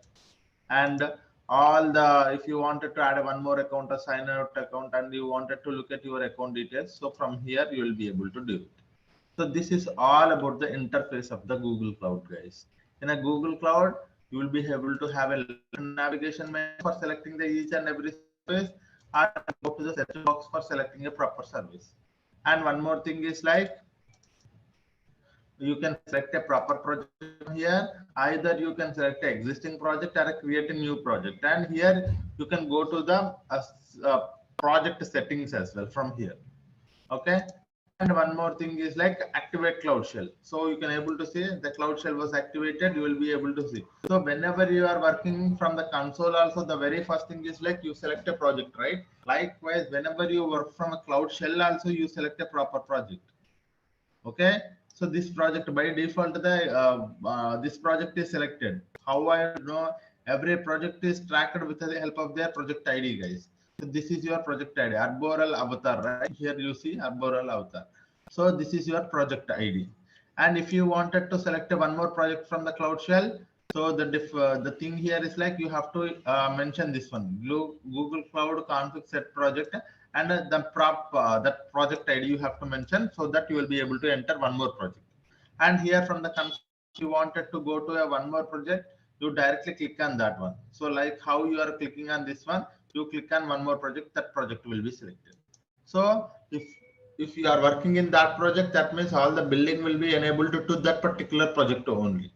And all the, if you wanted to add one more account, a sign out account, and you wanted to look at your account details, so from here you will be able to do it. So this is all about the interface of the Google Cloud, guys. In a Google Cloud, you will be able to have a navigation menu for selecting the each and every service, or go to the search box for selecting a proper service. And one more thing is like, you can select a proper project here. Either you can select an existing project or create a new project. And here you can go to the project settings as well from here. Okay. And one more thing is like activate Cloud Shell. So you can able to see the Cloud Shell was activated. You will be able to see. So whenever you are working from the console, also the very first thing is like you select a project, right? Likewise, whenever you work from a Cloud Shell, also you select a proper project. Okay, so this project by default the this project is selected. How I know every project is tracked with the help of their project ID, guys. So this is your project ID, arboreal avatar, right? Here you see arboreal avatar. So this is your project ID. And if you wanted to select one more project from the Cloud Shell, so the thing here is like you have to mention this one, Google Cloud config set project, and that project ID you have to mention, so that you will be able to enter one more project. And here from the console, if you wanted to go to a one more project, you directly click on that one. So like how you are clicking on this one, you click on one more project, that project will be selected. So if you are working in that project, that means all the building will be enabled to that particular project only.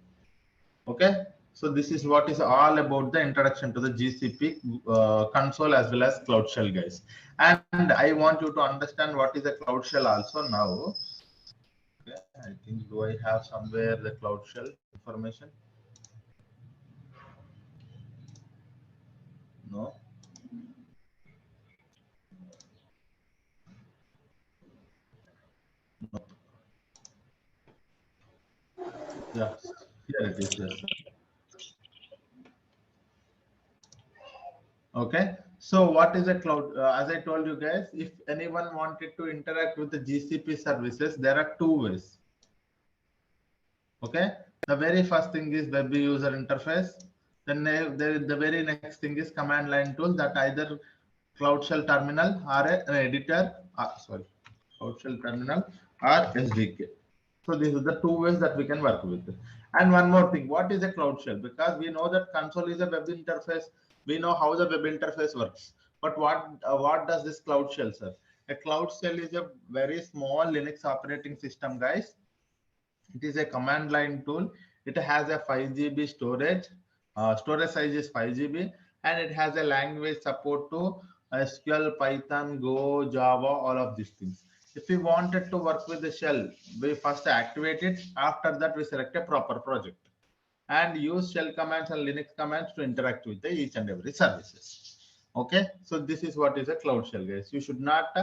Okay. So this is what is all about the introduction to the GCP console as well as Cloud Shell, guys. And I want you to understand what is a Cloud Shell also now. Okay, I think, do I have somewhere the Cloud Shell information? No. No. Yeah, here it is. Yes. Okay. So what is a cloud? As I told you guys, if anyone wanted to interact with the GCP services, there are two ways. Okay. The very first thing is web user interface. Then the very next thing is command line tool that either Cloud Shell terminal or an editor. Cloud Shell terminal or SDK. So these are the two ways that we can work with. And one more thing, what is a Cloud Shell? Because we know that console is a web interface. We know how the web interface works. But what does this Cloud Shell serve? A Cloud Shell is a very small Linux operating system, guys. It is a command line tool. It has a 5 GB storage. Storage size is 5 GB, and it has a language support to SQL, Python, Go, Java, all of these things. If we wanted to work with the shell, we first activate it. After that, we select a proper project and use shell commands and Linux commands to interact with the each and every services. Okay, so this is what is a Cloud Shell, guys. You should not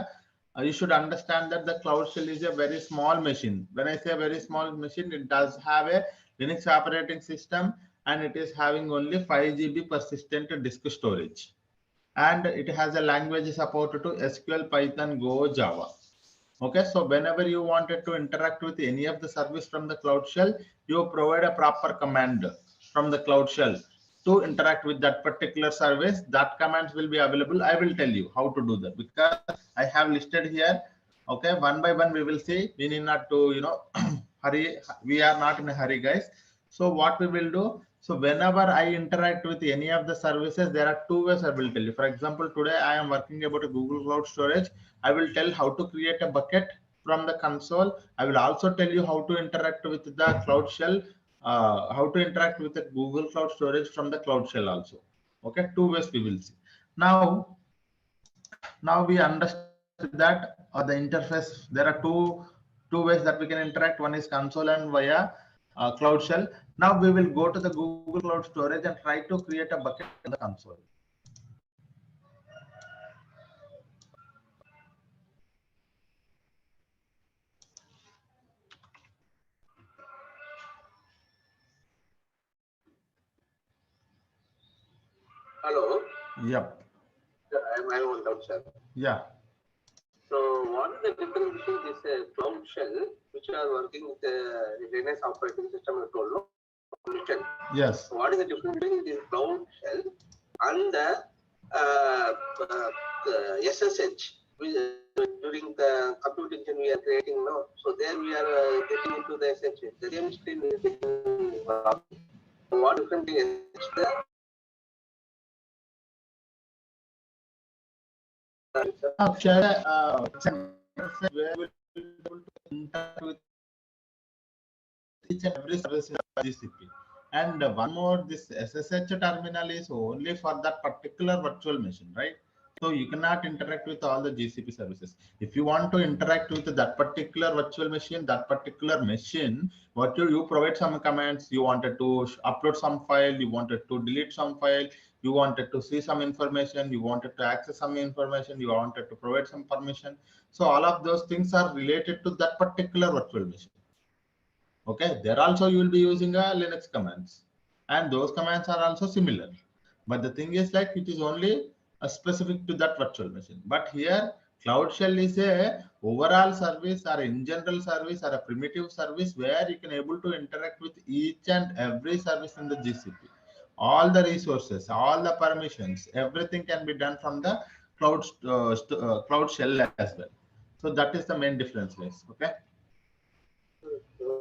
you should understand that the Cloud Shell is a very small machine. When I say a very small machine, it does have a Linux operating system, and it is having only 5 GB persistent disk storage, and it has a language support to SQL, Python, Go, Java. Okay, so whenever you wanted to interact with any of the service from the Cloud Shell, you provide a proper command from the Cloud Shell to interact with that particular service. That commands will be available. I will tell you how to do that because I have listed here. Okay, one by one we will see. We need not to, hurry. We are not in a hurry, guys. So what we will do? So whenever I interact with any of the services, there are two ways I will tell you. For example, today I am working about a Google Cloud Storage. I will tell how to create a bucket from the console. I will also tell you how to interact with the Cloud Shell, how to interact with the Google Cloud Storage from the Cloud Shell also. Okay, two ways we will see. Now we understood that the interface, there are two ways that we can interact. One is console and via Cloud Shell. Now we will go to the Google Cloud Storage and try to create a bucket in the console. Hello. Yep. I have one doubt, sir. Yeah. So what is the difference between this Cloud Shell, which are working with the Linux operating system you told, no? Yes. What is the difference between this Cloud Shell and the SSH, which during the computer engine we are creating now? So there we are getting into the SSH. The same screen is getting what different is there? Where we will be able to interact with each and every service in GCP. And one more, this SSH terminal is only for that particular virtual machine, right? So you cannot interact with all the GCP services. If you want to interact with that particular virtual machine, what you provide some commands, you wanted to upload some file, you wanted to delete some file, you wanted to see some information, you wanted to access some information, you wanted to provide some permission. So all of those things are related to that particular virtual machine. Okay, there also you will be using a Linux commands, and those commands are also similar. But the thing is, like, it is only specific to that virtual machine. But here, Cloud Shell is a overall service or in general service or a primitive service where you can able to interact with each and every service in the GCP. All the resources, all the permissions, everything can be done from the Cloud Shell as well. So that is the main difference, guys. Okay.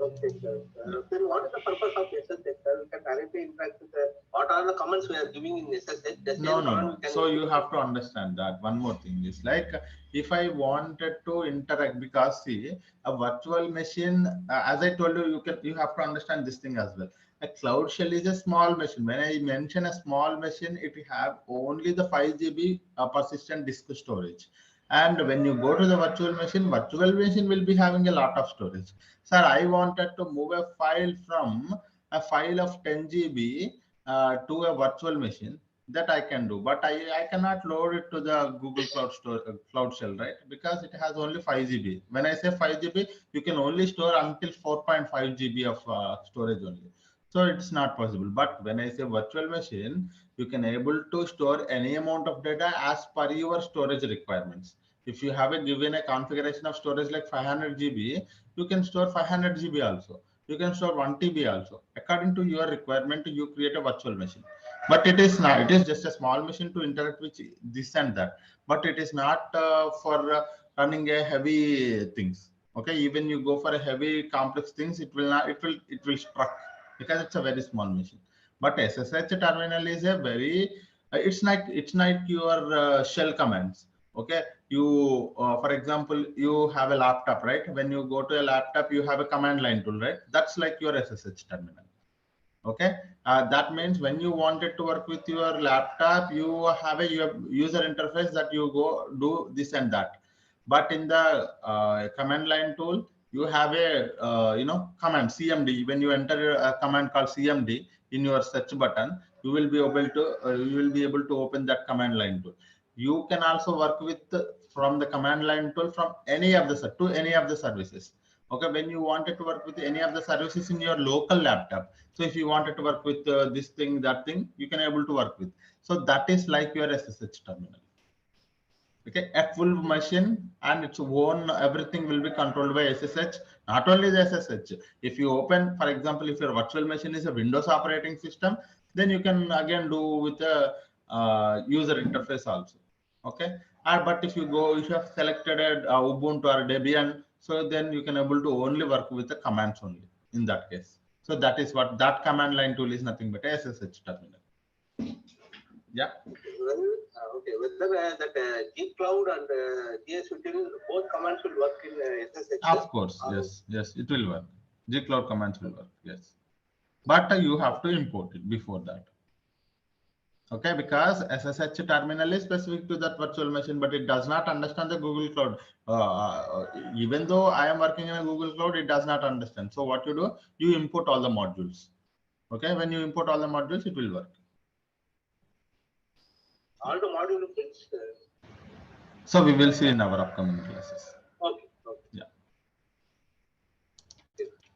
Okay, sir. Then what is the purpose of SSH, sir? We can directly interact with what are the comments we are giving in SSH? The same No. command we can So you have to understand that one more thing is like, if I wanted to interact, because see, a virtual machine, as I told you, you have to understand this thing as well. A cloud shell is a small machine. When I mention a small machine, it have only the 5 GB persistent disk storage. And when you go to the virtual machine will be having a lot of storage. Sir, I wanted to move a file from a file of 10 GB to a virtual machine. That I can do, but I cannot load it to the Google Cloud Shell, right? Because it has only 5 GB. When I say 5 GB, you can only store until 4.5 GB of storage only. So it's not possible. But when I say virtual machine, you can able to store any amount of data as per your storage requirements. If you have given a configuration of storage like 500 GB, you can store 500 GB also. You can store 1 TB also. According to your requirement, you create a virtual machine. But it is not. It is just a small machine to interact with this and that. But it is not for running a heavy things. Okay, even you go for a heavy complex things, it will not. It will struck because it's a very small machine. But SSH terminal is a very. It's like your shell commands. Okay, you for example, you have a laptop, right? When you go to a laptop, you have a command line tool, right? That's like your SSH terminal. Okay, that means when you wanted to work with your laptop, you have a user interface that you go do this and that. But in the command line tool, you have a command CMD. When you enter a command called CMD in your search button, you will be able to open that command line tool. You can also work with from the command line tool from any of the services. Okay, when you wanted to work with any of the services in your local laptop, so if you wanted to work with this thing, that thing, you can able to work with. So that is like your SSH terminal. Okay, a full machine and its own everything will be controlled by SSH. Not only the SSH. If you open, for example, if your virtual machine is a Windows operating system, then you can again do with a user interface also. Okay, but if you have selected a Ubuntu or Debian, so then you can able to only work with the commands only in that case. So that is what that command line tool is, nothing but a SSH terminal. Yeah. Well, okay. Whether that G Cloud and GS Util, both commands will work in SSH. Of course, yes, it will work. G Cloud commands will work, yes. But you have to import it before that. Okay, because SSH terminal is specific to that virtual machine, but it does not understand the Google Cloud. Even though I am working in a Google Cloud, it does not understand. So what you do, you import all the modules. Okay, when you import all the modules, it will work. All the module fits. So we will see in our upcoming classes. Okay. Yeah.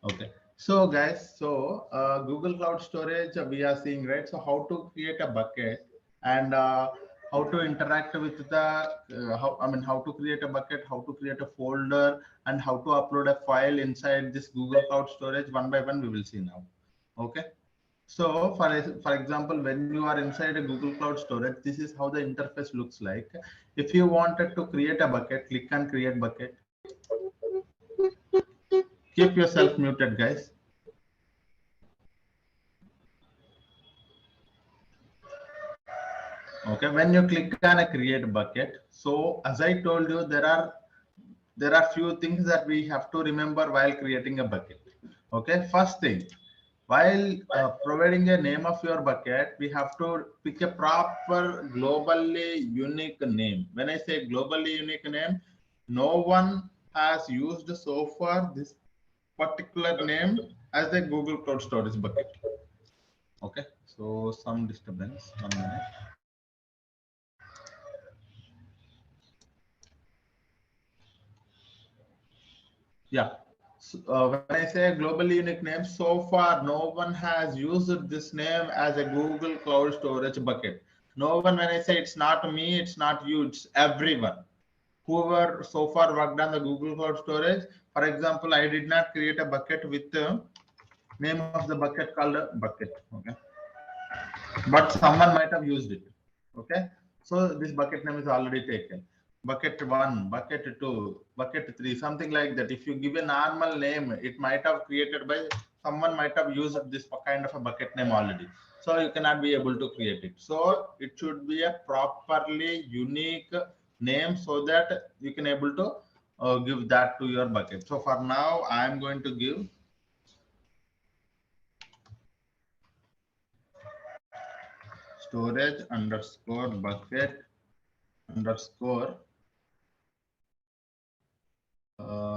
Okay. So guys, Google Cloud Storage we are seeing, right? So how to create a bucket and how to interact with the how to create a bucket, how to create a folder, and how to upload a file inside this Google Cloud Storage one by one we will see now. Okay. So for example, when you are inside a Google Cloud Storage, this is how the interface looks like. If you wanted to create a bucket, click on create bucket. Keep yourself muted, guys. Okay, when you click on a create bucket, so as I told you, there are few things that we have to remember while creating a bucket. Okay, first thing, while providing a name of your bucket, we have to pick a proper globally unique name. When I say globally unique name, no one has used so far this particular name as a Google Cloud Storage bucket. Okay, so some disturbance, 1 minute. Yeah. So, when I say globally unique name, so far no one has used this name as a Google Cloud Storage bucket. No one, when I say it's not me, it's not you, it's everyone. Whoever so far worked on the Google Cloud Storage, for example, I did not create a bucket with the name of the bucket called a bucket. Okay. But someone might have used it. Okay. So this bucket name is already taken. bucket 1, bucket 2, bucket 3, something like that. If you give a normal name, it might have created by someone might have used this kind of a bucket name already. So you cannot be able to create it. So it should be a properly unique name so that you can able to give that to your bucket. So for now, I am going to give storage underscore bucket underscore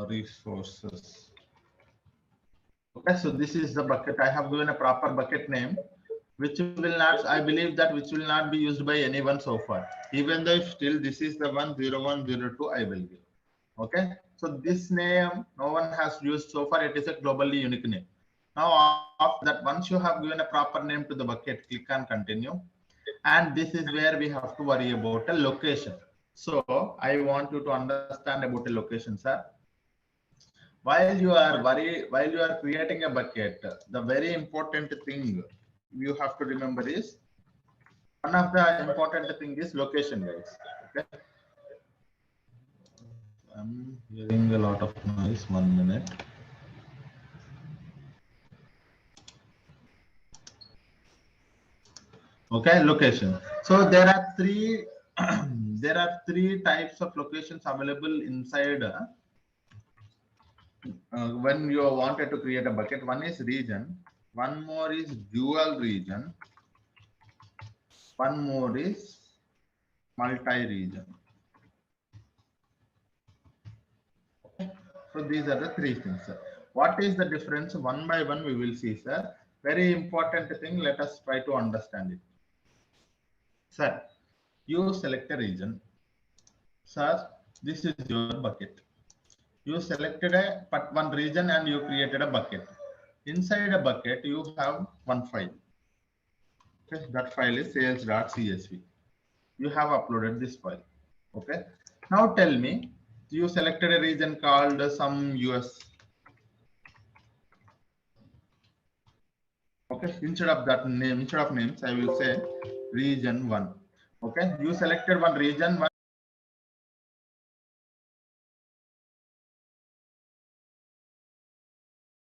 resources. Okay, so this is the bucket. I have given a proper bucket name, which will not, I believe that which will not be used by anyone so far. Even though still this is the 10102 I will give. Okay, so this name no one has used so far. It is a globally unique name. Now after that, once you have given a proper name to the bucket, click on continue. And this is where we have to worry about a location. So I want you to understand about a location, sir. While you are creating a bucket, the very important thing you have to remember is one of the important thing is location, guys. Okay. I'm hearing a lot of noise. 1 minute. Okay, location. So there are three there are three types of locations available inside when you wanted to create a bucket. One is region, one more is dual region, one more is multi-region. Okay. So these are the three things, sir. What is the difference? One by one we will see, sir. Very important thing, let us try to understand it. Sir, you select a region. Sir, this is your bucket. You selected one region and you created a bucket. Inside a bucket, you have one file. Okay, that file is sales.csv. You have uploaded this file. Okay. Now tell me, you selected a region called some US. Okay, instead of that name, instead of names, I will say region 1. Okay, you selected one region 1